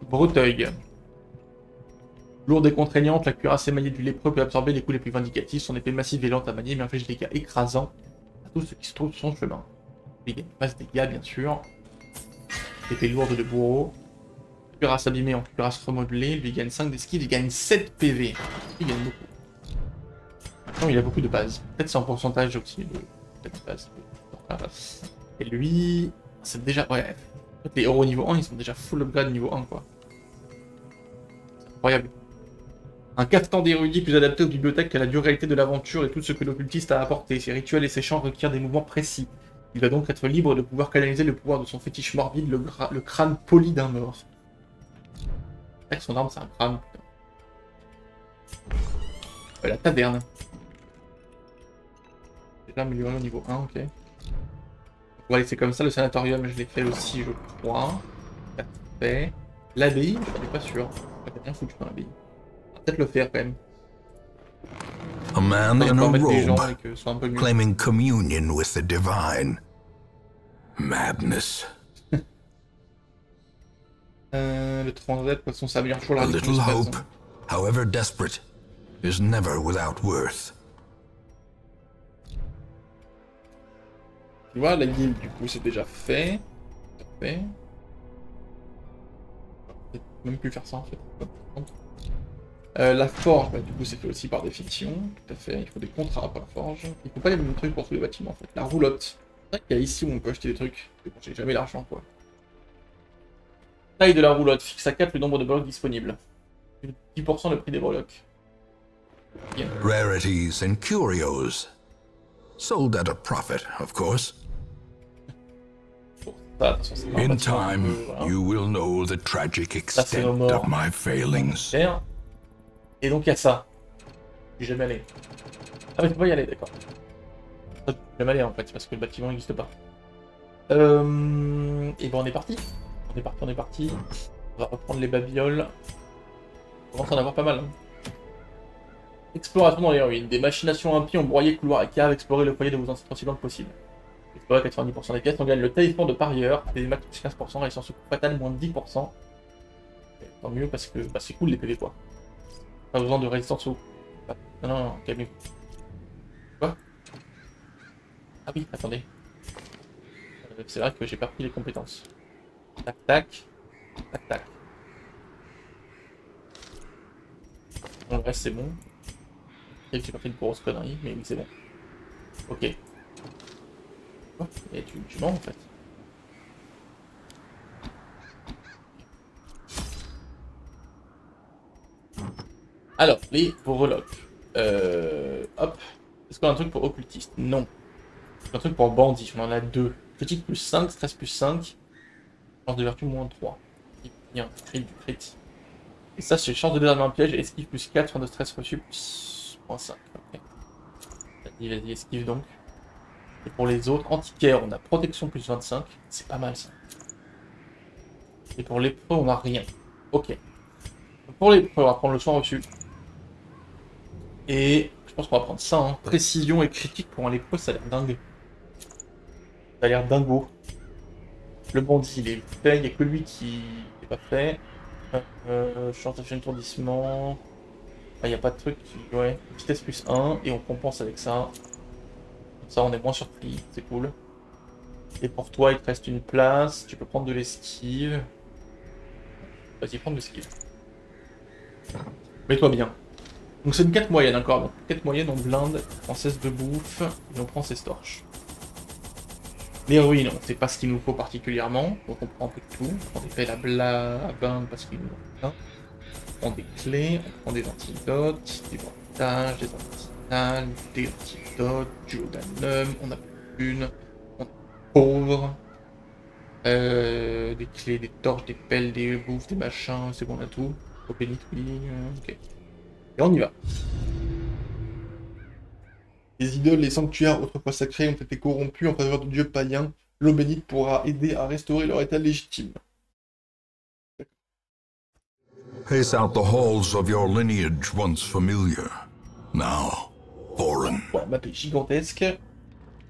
Breteuil. Lourde et contraignante, la cuirasse émaillée du lépreux peut absorber les coups les plus vindicatifs. Son épée massive et lente à manier, mais inflige des dégâts écrasants à tous ceux qui se trouvent sur son chemin. Il gagne pas de dégâts, bien sûr. Épée lourde de bourreau. Cuirasse abîmée en cuirasse remodelée. Lui gagne 5 d'esquive, il gagne 7 PV. Il gagne beaucoup. Maintenant, il a beaucoup de bases. Peut-être c'est en pourcentage aussi de base. Et lui, c'est déjà... Ouais, fait, les héros niveau 1, ils sont déjà full upgrade niveau 1, quoi. C'est incroyable. Un cafetan d'érudit plus adapté aux bibliothèques qu'à la dure réalité de l'aventure et tout ce que l'occultiste a apporté. Ses rituels et ses chants requièrent des mouvements précis. Il va donc être libre de pouvoir canaliser le pouvoir de son fétiche morbide, le crâne poli d'un mort. Avec son arme, c'est un crâne. La taverne. Déjà amélioré au niveau 1, ok. On va laisser comme ça. Le sanatorium, je l'ai fait aussi, je crois. Parfait. L'abbaye, je suis pas sûr. J'ai rien foutu dans l'abbaye. On va peut-être le faire quand même. A man in a robe, claiming communion with the divine. Madness. Le transat, poisson, ça vient toujours A la little hope, however desperate, is never without worth. Tu vois, la guilde, du coup, c'est déjà fait. Parfait. Je vais même plus faire ça, en fait. La forge, bah, du coup, c'est fait aussi par définition. Tout à fait, il faut des contrats pour la forge. Il faut pas les mêmes trucs pour tous les bâtiments, en fait. La roulotte. C'est vrai qu'il y a ici où on peut acheter des trucs. Mais bon, j'ai jamais l'argent, quoi. Taille de la roulotte. Fixe à 4 le nombre de blocs disponibles. 10% le prix des blocs. Bien. Rarities and curios. Sold at a profit, of course. Bon, ça, attention, c'est in time, voilà. You will know the tragic extent of my failings. Et donc il y a ça. Je suis jamais allé. Ah mais tu peux pas y aller, d'accord. Je suis jamais allé en fait, parce que le bâtiment n'existe pas. Et ben on est parti. On est parti. On va reprendre les babioles. On commence à en avoir pas mal. Hein. Exploration dans les ruines. Des machinations impies ont broyé couloirs et caves, explorer le foyer de vos ancêtres aussi loin que possible. Explorer 90% des pièces, on gagne le talisman de parieur, des max plus 15%, et sans secours fatal moins de 10%. Et tant mieux parce que bah, c'est cool les PV quoi. Pas besoin de résistance au... Non, non, non, calmez-vous. Quoi? Ah oui, attendez. C'est vrai que j'ai pas pris les compétences. Tac, tac. Tac, tac. Bon, le reste c'est bon. Et j'ai pas fait une grosse connerie, mais oui, c'est bon. Ok. Oh, et tu mens en fait. Alors, les relocs. Hop. Est-ce qu'on a un truc pour occultiste? Non. Un truc pour bandit, on en a 2. Petite plus 5, stress plus 5. Chance de vertu moins 3. Bien, crit du crit. Et ça, c'est chance de désarmer un piège, esquive plus 4, fin de stress reçu plus moins 5. Ok. Vas-y, esquive donc. Et pour les autres, antiquaire, on a protection plus 25. C'est pas mal ça. Et pour les lépreux, on a rien. Ok. Pour les lépreux, on va prendre le soin reçu. Et je pense qu'on va prendre ça. Hein. Précision et critique pour un lépreux, ça a l'air dingue. Ça a l'air dingo. Le bandit, il est fait. Il n'y a que lui qui n'est pas fait. Chance de faire étourdissement. Ah, il n'y a pas de truc qui... Ouais. Vitesse plus 1. Et on compense avec ça. Comme ça, on est moins surpris. C'est cool. Et pour toi, il te reste une place. Tu peux prendre de l'esquive. Vas-y, prends de l'esquive. Mets-toi bien. Donc c'est une 4 moyenne encore. Donc 4 moyenne, on blinde. On prend 16 de bouffe. Et on prend 16 torches. Les ruines, on sait pas ce qu'il nous faut particulièrement. Donc on prend un peu de tout. On prend des pelles à binde parce qu'il nous en faut. On prend des clés. On prend des antidotes. Des bandages, des antinales, des antidotes, du laudanum. On a une. On est pauvre. Des clés, des torches, des pelles, des bouffes, des machins. C'est bon, on a tout. Opénite, oui. Ok. Et on y va. Les idoles, les sanctuaires autrefois sacrés ont été corrompus en faveur de dieux païens. L'eau bénite pourra aider à restaurer leur état légitime. Pace out the halls of your lineage once familiar. Now, foreign. Ouais, la map est gigantesque.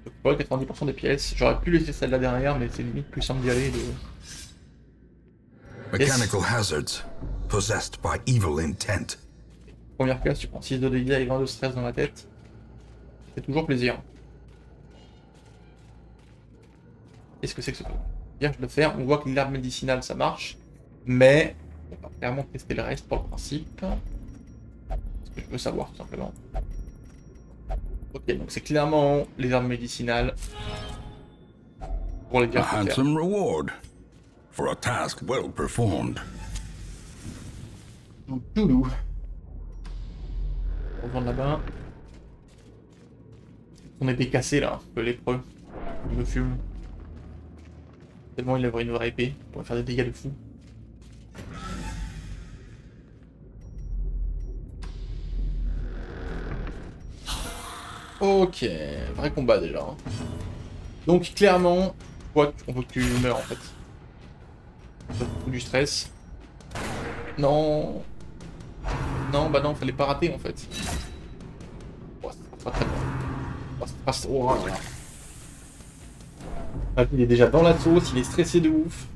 Je crois 90% des pièces. J'aurais pu laisser celle-là derrière, mais c'est limite plus simple d'y aller. Mechanical hazards, possessed by evil intent. Première case, tu prends 6 de dégâts et 20 de stress dans la tête. C'est toujours plaisir. Qu'est-ce que c'est que ce truc? Bien, je le fais. On voit que l'herbe médicinale, ça marche. Mais on va clairement tester le reste pour le principe. Ce que je veux savoir, tout simplement. Ok, donc c'est clairement les herbes médicinales. Pour les dire. A handsome reward. for a task well performed. Donc, Toulou. On revient là-bas. On est décassé là, le lépreux. Il me fume. Tellement il avait une vraie épée. Il pourrait faire des dégâts de fou. Ok, vrai combat déjà. Donc clairement, quoi, on veut que tu meurs en fait. Beaucoup du stress. Non. Non, bah non, fallait pas rater en fait. Oh, ça sera pas très bien. Oh, ça passe... oh, là. Ah, il est déjà dans la sauce, il est stressé de ouf.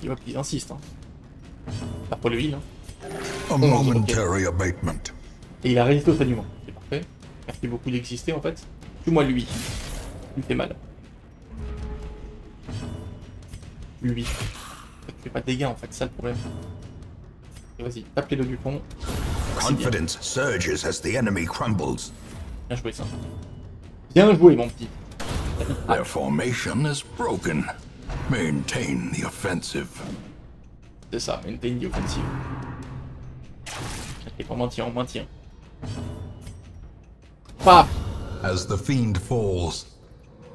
Il insiste. Hein. Pas pour le heal. Hein. A momentary abatement. Et il a résisté au saignement. C'est parfait. Merci beaucoup d'exister en fait. Tue-moi lui. Il me fait mal. Lui. Ça fait pas de dégâts en fait, c'est ça le problème. Et vas-y, tape les deux du fond. Confidence surges as the enemy crumbles. Bien joué ça. Bien joué mon petit. Their formation is broken. Maintain the offensive. C'est ça, maintain the offensive. Ok, on maintient. Paf. As the fiend falls,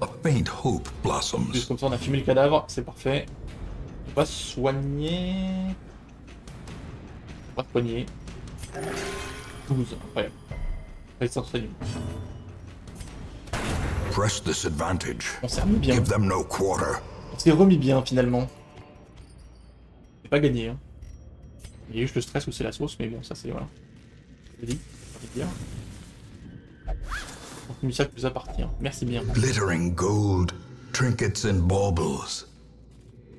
a faint hope blossoms. Juste comme ça on a fumé le cadavre, c'est parfait. On va soigner... On va soigner. 12, incroyable. Résistance saignement. Press this advantage. On s'est remis bien. Give them no quarter. On s'est remis bien finalement. C'est pas gagné. Hein. Il y a juste le stress ou c'est la sauce, mais bon, ça c'est... Voilà. Je dis, j'ai envie de dire. Donc, ça vous appartient. Merci bien. Glittering gold, trinkets and baubles.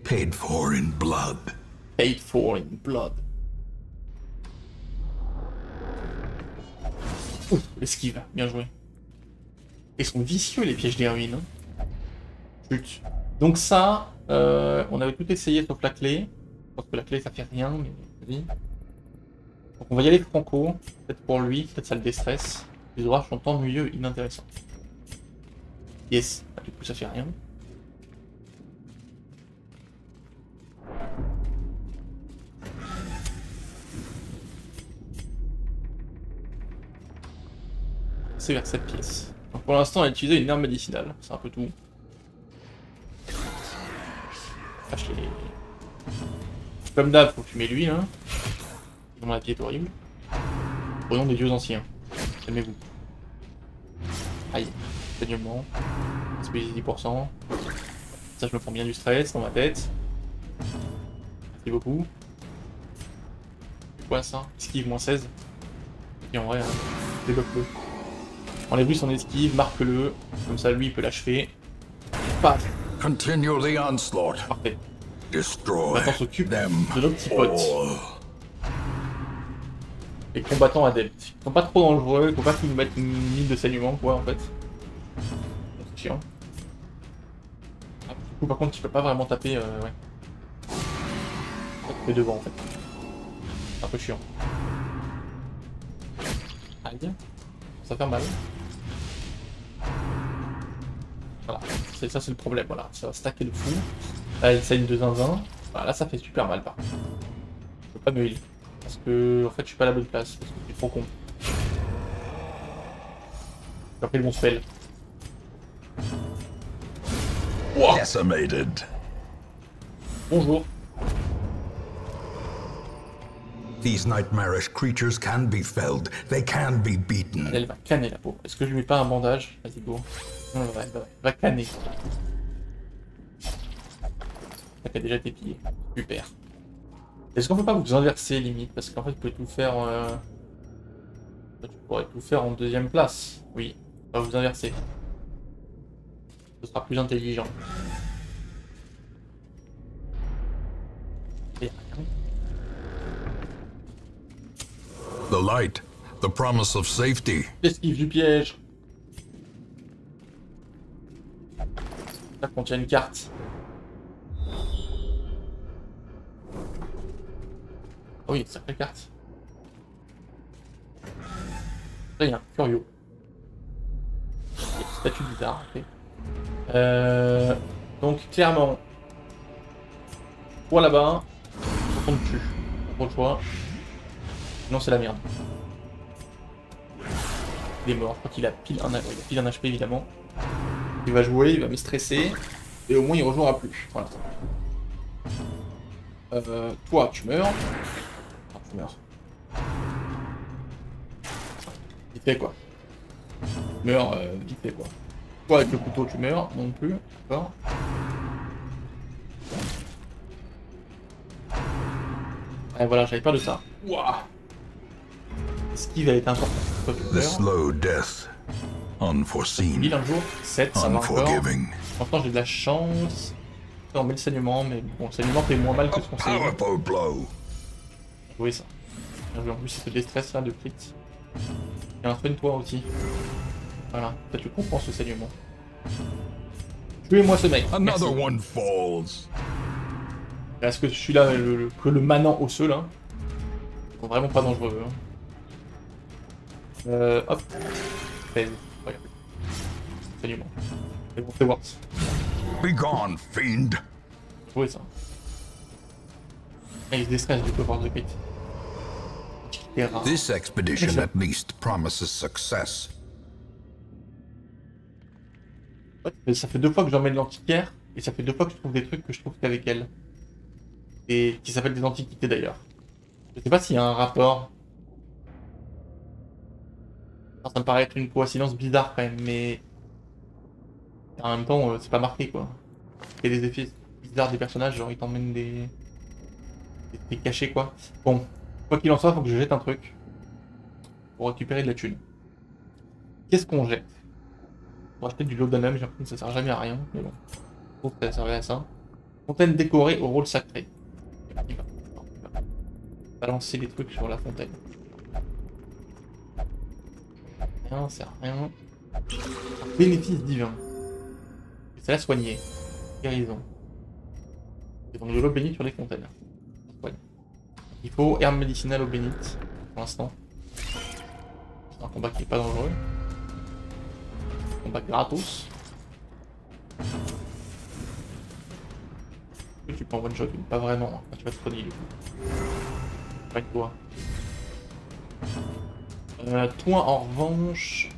Paid for in blood. Paid for in blood. Ouh, l'esquive, bien joué. Ils sont vicieux les pièges des ruines. Hein. Chut. Donc ça, on avait tout essayé sauf la clé. Je pense que la clé ça fait rien, mais vas-y. Donc on va y aller franco. Peut-être pour lui, peut-être ça le déstresse. Les orages sont ennuyeux, inintéressants. Yes, bah, du coup ça fait rien. C'est vers cette pièce. Donc pour l'instant, elle a utilisé une arme médicinale, c'est un peu tout. Fâche les... Comme d'hab, faut fumer lui, hein. Dans la pied est horrible. Au nom des dieux anciens. Calmez-vous. Aïe. Saignement. Espèce 10%. Ça, je me prends bien du stress dans ma tête. Merci beaucoup. C'est quoi ça? Esquive moins 16. Et en vrai, débloque-le. Enlève-lui son esquive, marque-le. Comme ça, lui, il peut l'achever. Paf! Continue the onslaught. Parfait. Destroy Maintenant, on s'occupe them de nos petits potes. all. Les combattants adeptes. Ils sont pas trop dangereux, faut pas qu'ils nous mettent une mine de saignement, quoi, en fait. C'est chiant. Ah, du coup, par contre, tu peux pas vraiment taper, ouais. Taper devant, en fait. C'est un peu chiant. Aïe. Ça fait mal. Voilà. Ça, c'est le problème, voilà. Ça va stacker le fou. Là, il saigne de zinzin. Voilà, là, ça fait super mal, par contre. Je peux pas me heal. Parce que, en fait, je suis pas à la bonne place. Parce que je suis trop con. J'ai pris le bon spell. Wow. Decimated. Bonjour. These nightmarish creatures can be felled. They can be beaten. Elle va canner la peau. Est-ce que je lui mets pas un bandage? Vas-y, go. Non, elle va canner. Ça a déjà été pillé. Super. Est-ce qu'on peut pas vous inverser limite? Parce qu'en fait, tu peux tout faire. Tu pourrais tout faire en deuxième place. Oui, on va vous inverser. Ce sera plus intelligent. Et rien. The light, the promise of safety. Esquive du piège. Ça contient une carte. Oh oui, une sacrée carte. Là, il y a un curio. Il y a une statue bizarre, ok. Donc clairement, toi là-bas, on tombe dessus. Pas trop le choix. Sinon c'est la merde. Il est mort, je crois qu'il a pile un, ouais, il a pile un HP évidemment. Il va jouer, il va me stresser. Et au moins il rejouera plus. Voilà. Toi tu meurs. Enfin, tu meurs. Vite fait quoi. Tu meurs vite fait quoi. Toi avec le couteau tu meurs non plus. D'accord. Ouais voilà, j'avais peur de ça. Ouah. Esquive elle est importante. Toi tu The meurs. slow death. Unforeseen. 1000 un jour, 7 ça va encore. Unforgiving. Maintenant j'ai de la chance. On met le saignement, mais bon, le saignement fait moins mal que ce qu'on sait. Powerful blow. Oui ça. Bien joué, en plus c'est ce déstress là de crit. Et un soin toi aussi. Voilà, toi tu compenses le saignement. Tuez-moi ce mec. Merci. Another one falls. Est-ce que celui-là, que le manant osseux là, ils sont vraiment pas dangereux. Hein. Hop. 16. Regarde. Saignement. C'est bon, c'est worse. Be gone, fiend. Oui ça. Ah, il se déstresse du coup par de crit. This expedition at least promises success. Ça fait 2 fois que j'emmène l'antiquaire, et ça fait 2 fois que je trouve des trucs que je trouve qu'avec elle. Et qui s'appellent des antiquités d'ailleurs. Je sais pas s'il y a un rapport. Alors, ça me paraît être une coïncidence bizarre quand même, mais... En même temps, c'est pas marqué quoi. Il y a des effets bizarres des personnages, genre ils t'emmènent des cachets quoi. Bon, quoi qu'il en soit, faut que je jette un truc. Pour récupérer de la thune. Qu'est-ce qu'on jette? On va acheter du laudanum, j'ai l'impression que ça sert jamais à rien, mais bon. Je trouve que ça servait à ça. Fontaine décorée au rôle sacré. Il va balancer les trucs sur la fontaine. Rien, c'est rien. Un bénéfice divin. C'est la soigner. Guérison. Et donc de l'eau bénite sur les fontaines. Il faut herbe médicinale eau bénite pour l'instant. C'est un combat qui est pas dangereux. Combat gratos. Tu peux en one shot, pas vraiment. Hein. Tu vas te soigner du coup. Pas que toi. Toi en revanche,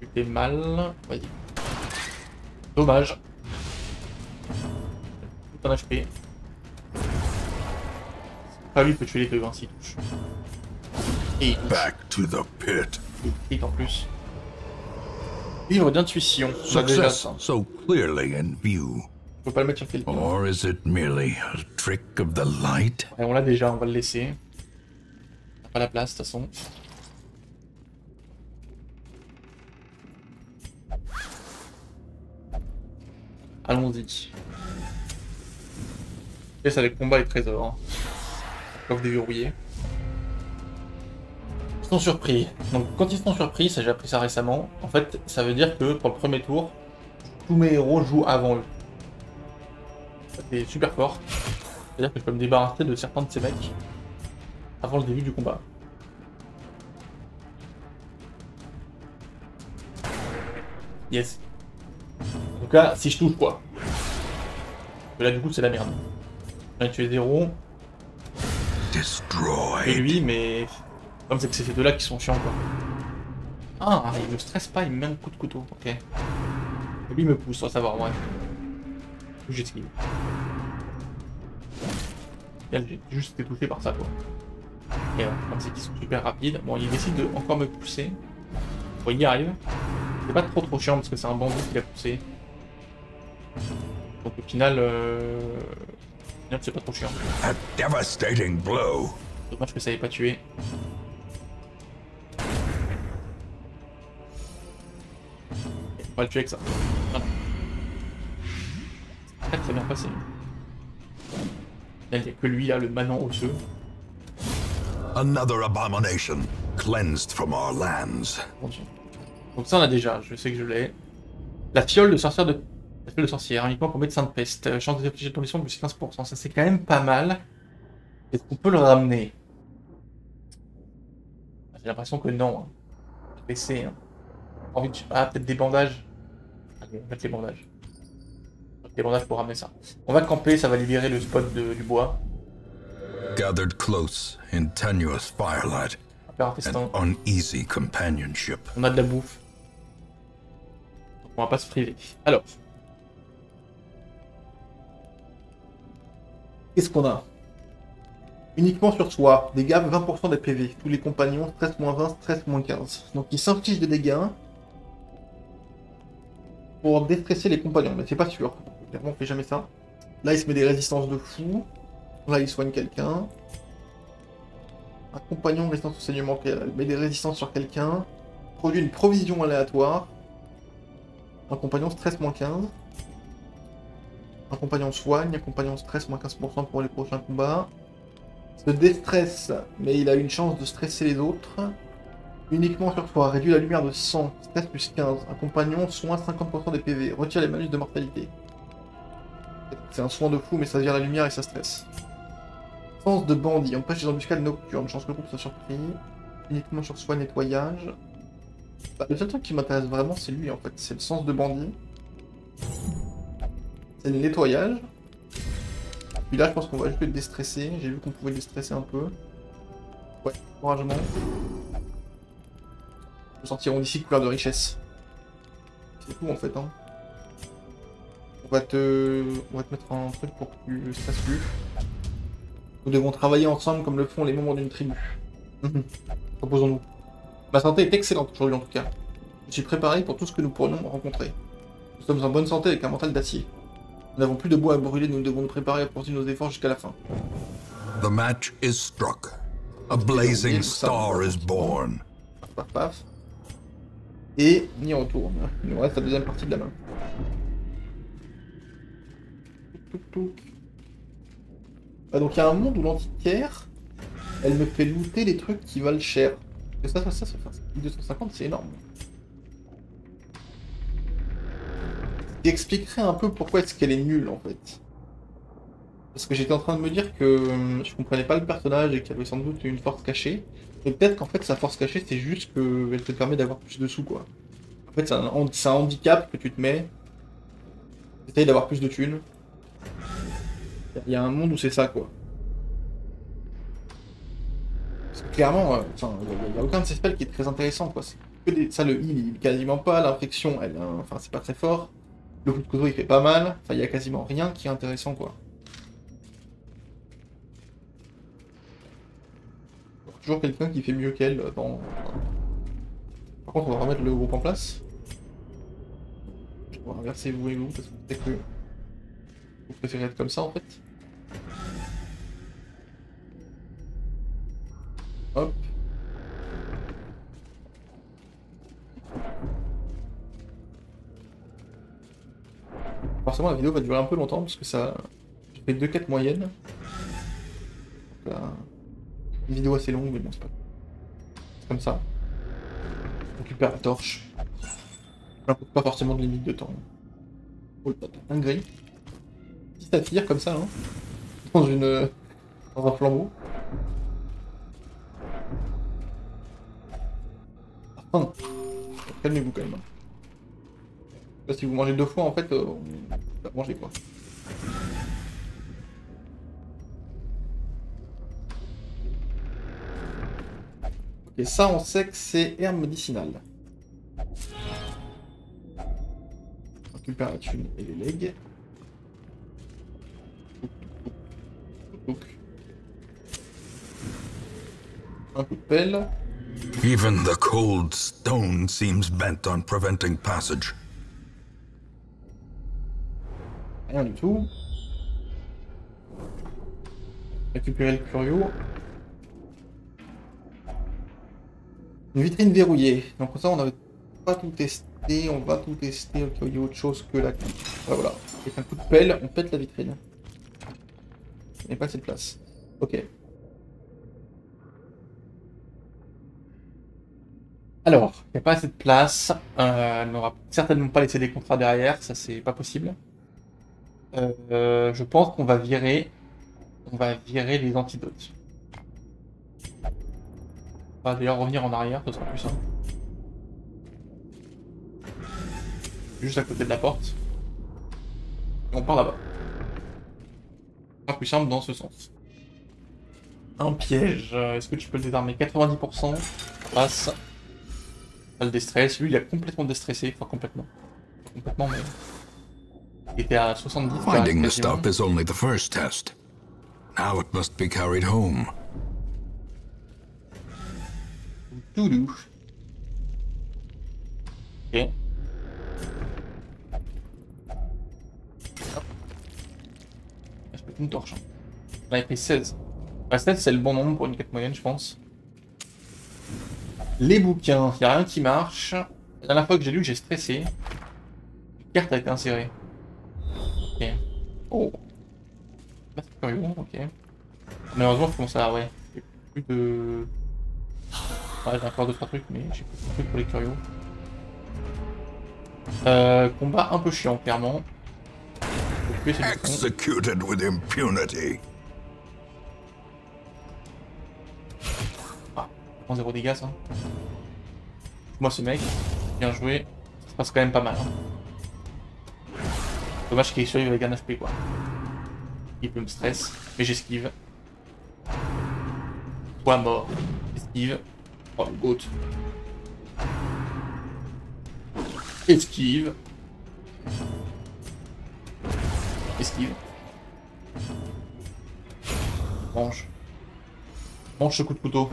tu fais mal. Vas-y. Dommage. Tout un HP. Pas lui peut tuer les deux hein, s'il touche. Et il touche. Back to the pit. Il hit en plus. Livre d'intuition. On a déjà Success ça. so clearly in view. Je peux pas le mettre sur quelqu'un. Or is it merely a trick of the light? Ouais, on l'a déjà, on va le laisser. On n'a pas la place de toute façon. Allons-y. Pièce avec combat et trésor. Coffre déverrouillé. Ils sont surpris. Donc quand ils sont surpris, ça j'ai appris ça récemment, en fait ça veut dire que pour le premier tour, tous mes héros jouent avant eux. C'est super fort. C'est-à-dire que je peux me débarrasser de certains de ces mecs avant le début du combat. Yes. En tout cas, si je touche quoi. Et là du coup c'est la merde. J'en ai tué 0. Et Destroyed. lui, mais... Comme c'est que c'est ces deux-là qui sont chiants quoi. Ah, il me stresse pas, il me met un coup de couteau, ok. Et lui il me pousse, on va savoir, ouais. J'esquive. J'ai juste été touché par ça quoi. Et comme c'est qu'ils sont super rapides, bon il décide de encore me pousser. Bon il y arrive. C'est pas trop chiant parce que c'est un bandit qui l'a poussé. Donc au final c'est pas trop chiant. A devastating blow. Dommage que ça ait pas tué. On va le tuer avec ça. Voilà. C'est très bien passé. Là, il n'y a que lui là, le manant osseux. Another abomination cleansed from our lands. Mon Dieu. Donc ça on a déjà, je sais que je l'ai. La fiole de sorcière de... La fiole de sorcière, uniquement pour médecin de peste. Chance de déflécher ton mission de plus 15%. Ça c'est quand même pas mal. Est-ce qu'on peut le ramener? J'ai l'impression que non. Hein. Je vais essayer. Hein. Envie de... Ah, peut-être des bandages. Allez, on va mettre les bandages. Et bon là, je peux ramener ça. On va camper, ça va libérer le spot du bois. Gathered close in tenuous firelight, Artestin. an uneasy companionship. On a de la bouffe. Donc on va pas se priver. Alors. Qu'est-ce qu'on a? Uniquement sur soi, dégâts 20% des PV. Tous les compagnons, stress moins 20, stress moins 15. Donc il s'inflige des dégâts pour déstresser les compagnons, mais c'est pas sûr. Clairement on fait jamais ça. Là il se met des résistances de fou. Là il soigne quelqu'un. Un compagnon résistance au saignement, elle met des résistances sur quelqu'un. Produit une provision aléatoire. Un compagnon stress moins 15. Un compagnon soigne, un compagnon stress moins 15% pour les prochains combats. Se déstresse, mais il a une chance de stresser les autres. Uniquement sur toi, réduit la lumière de 100, stress plus 15. Un compagnon, soin 50% des PV, retire les malus de mortalité. C'est un soin de fou, mais ça vire la lumière et ça stresse. Sens de bandit, empêche les embuscades nocturnes, chance que le groupe soit surpris. Uniquement sur soi, nettoyage. Bah, le seul truc qui m'intéresse vraiment, c'est lui en fait, c'est le sens de bandit. C'est le nettoyage. Puis là, je pense qu'on va juste le déstresser. J'ai vu qu'on pouvait le déstresser un peu. Ouais, encouragement. Nous sortirons d'ici couleur de richesse. C'est tout en fait. Hein. On va te mettre un truc pour que tu stresses plus. Nous devons travailler ensemble comme le font les membres d'une tribu. Reposons-nous. Ma santé est excellente aujourd'hui en tout cas. Je suis préparé pour tout ce que nous pourrions rencontrer. Nous sommes en bonne santé avec un mental d'acier. Nous n'avons plus de bois à brûler, nous devons nous préparer à poursuivre nos efforts jusqu'à la fin. The match is struck. A blazing star is born. Paf, paf, paf. Et on y retourne. Il nous reste la deuxième partie de la main. Ah, donc il y a un monde où l'antiquaire, elle me fait looter les trucs qui valent cher. Et ça, 250, c'est énorme. Ce qui expliquerait un peu pourquoi est-ce qu'elle est nulle en fait. Parce que j'étais en train de me dire que je comprenais pas le personnage et qu'il y avait sans doute une force cachée. Et peut-être qu'en fait sa force cachée c'est juste qu'elle te permet d'avoir plus de sous quoi. En fait c'est un handicap que tu te mets. T'essayes d'avoir plus de thunes. Il y a un monde où c'est ça quoi. Parce que clairement, il n'y a aucun de ces spells qui est très intéressant quoi. Que ça le heal il quasiment pas, l'infection elle, enfin c'est pas très fort. Le coup de couteau il fait pas mal, enfin il y a quasiment rien qui est intéressant quoi. Toujours quelqu'un qui fait mieux qu'elle dans... Par contre on va remettre le groupe en place. On va inverser vous et vous parce que peut-être que vous préférez être comme ça en fait. Hop. Forcément la vidéo va durer un peu longtemps parce que ça... J'ai fait 2 quêtes moyennes. Donc, là... Une vidéo assez longue mais bon c'est pas... C'est comme ça. On récupère la torche. Ça n'impose pas forcément de limite de temps. Oh le top, un gris. Petit saphir comme ça hein. Dans une... dans un flambeau. Enfin, calmez-vous quand même. Là, si vous mangez 2 fois, en fait, vous mangez quoi. Ok, ça on sait que c'est herbe médicinale. On récupère la thune et les legs. Un coup de pelle. Even the cold stone seems bent on preventing passage. Rien du tout. Récupérer le curio. Une vitrine verrouillée. Donc ça on n'avait pas tout testé. On va tout tester au cas où il y a autre chose que la clé. Voilà. Avec un coup de pelle, on pète la vitrine. Il n'y a pas assez de place. Ok. Alors, il n'y a pas assez de place. Elle n'aura certainement pas laissé des contrats derrière. Ça c'est pas possible. Je pense qu'on va virer. On va virer les antidotes. On va d'ailleurs revenir en arrière, ce sera plus simple. Juste à côté de la porte. On on part là-bas. Pas plus simple dans ce sens. Un piège, est-ce que tu peux le désarmer? 90%, passe. Pas le déstress, lui il a complètement déstressé, enfin complètement. Complètement, mais... Il était à 70. Finding the stuff is only the first test. Now it must be carried home. Toulou. Ok. Je peux une torche. On avait pris 16. 16 c'est le bon nombre pour une quête moyenne je pense. Les bouquins, il n'y a rien qui marche. La dernière fois que j'ai lu, j'ai stressé. Une carte a été insérée. Ok. Oh. Là c'est curieux, ok. Malheureusement je commence à... Ouais. J'ai plus de... Ouais, j'ai encore 2-3 trucs, mais j'ai plus de trucs pour les curieux. Combat un peu chiant, clairement. Executed with impunity. Ah, 0 dégâts, ça. Moi, ce mec, bien joué. Ça se passe quand même pas mal. Hein. Dommage qu'il survive avec un HP, quoi. Il peut me stress, mais j'esquive. Point mort. Esquive. Oh, le goat. Esquive. Esquive. Mange. Mange ce coup de couteau.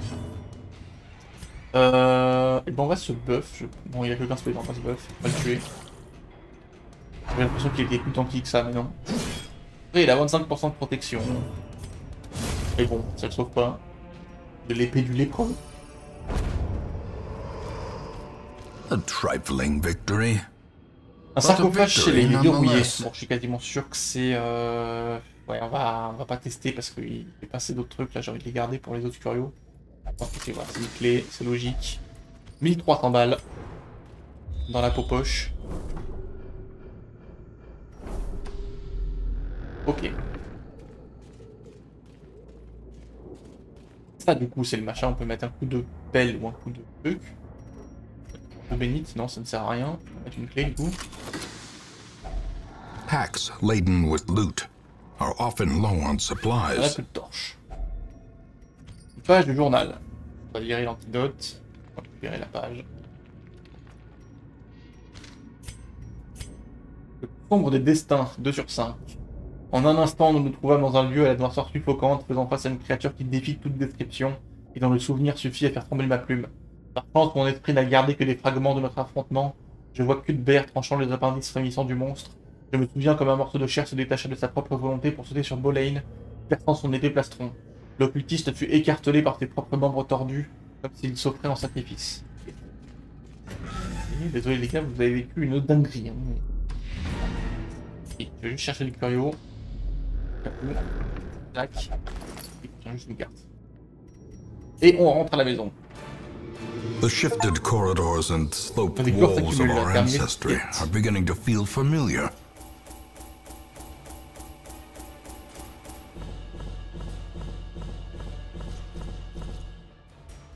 Et ben on va se buff. Bon, il a que 15 PV, on va se buff. On va le tuer. J'ai l'impression qu'il était plus tanky que ça, mais non. Après, il a 25% de protection. Et bon, ça le sauve pas. De l'épée du lépreux. A trifling victory. Un sarcophage chez les verrouillés. Bon, je suis quasiment sûr que c'est... Ouais, on va pas tester parce qu'il est passé d'autres trucs. Là, j'ai envie de les garder pour les autres curieux. Ok, voilà, c'est une clé, c'est logique. 1300 balles. Dans la poche. Ok. Ça, du coup, c'est le machin. On peut mettre un coup de pelle ou un coup de truc. De bénite, non, ça ne sert à rien. On va mettre une clé, du coup. Packs laden with loot are often low on supplies. Un peu de torche. Une page du journal. On va virer l'antidote. On va récupérer la page. Le sombre des destins, 2 sur 5. En un instant, nous nous trouvâmes dans un lieu à la noirceur suffocante, faisant face à une créature qui défie toute description, et dont le souvenir suffit à faire trembler ma plume. Par chance, mon esprit n'a gardé que des fragments de notre affrontement. Je vois Cuthbert tranchant les appendices frémissants du monstre. Je me souviens comme un morceau de chair se détacha de sa propre volonté pour sauter sur Bolane, perçant son épée plastron. L'occultiste fut écartelé par ses propres membres tordus, comme s'il s'offrait en sacrifice. Et désolé les gars, vous avez vécu une dinguerie. Hein. Et je vais juste chercher le curio. Tac. Et tiens juste une carte. Et on rentre à la maison. The shifted corridors and sloped walls of our ancestry are beginning to feel familiar.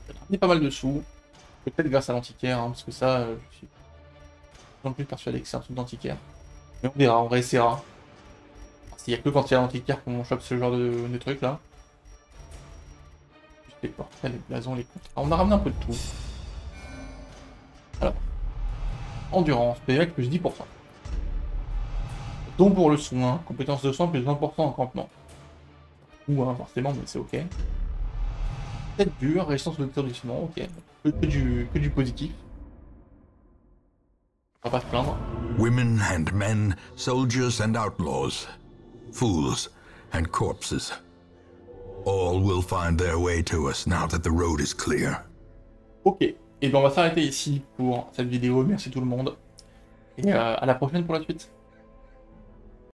J'ai ramené pas mal de sous. Peut-être grâce à l'antiquaire, hein, parce que ça, je suis non plus persuadé que c'est un truc d'antiquaire. Mais on verra, on réessayera. S'il n'y a que quand il y a l'antiquaire qu'on chope ce genre de trucs là. Juste les portraits, les blasons, les contrats. On a ramené un peu de tout. Alors. Endurance, PV plus 10%. Don pour le soin, compétence de soin plus 20% en campement. Ou hein, forcément, mais c'est ok. Tête dure, résistance au déterdissement, ok. Que du positif. On va pas se plaindre. Women and men, soldiers and outlaws, fools and corpses. All will find their way to us now that the road is clear. Ok, et bien on va s'arrêter ici pour cette vidéo. Merci tout le monde. Et à la prochaine pour la suite.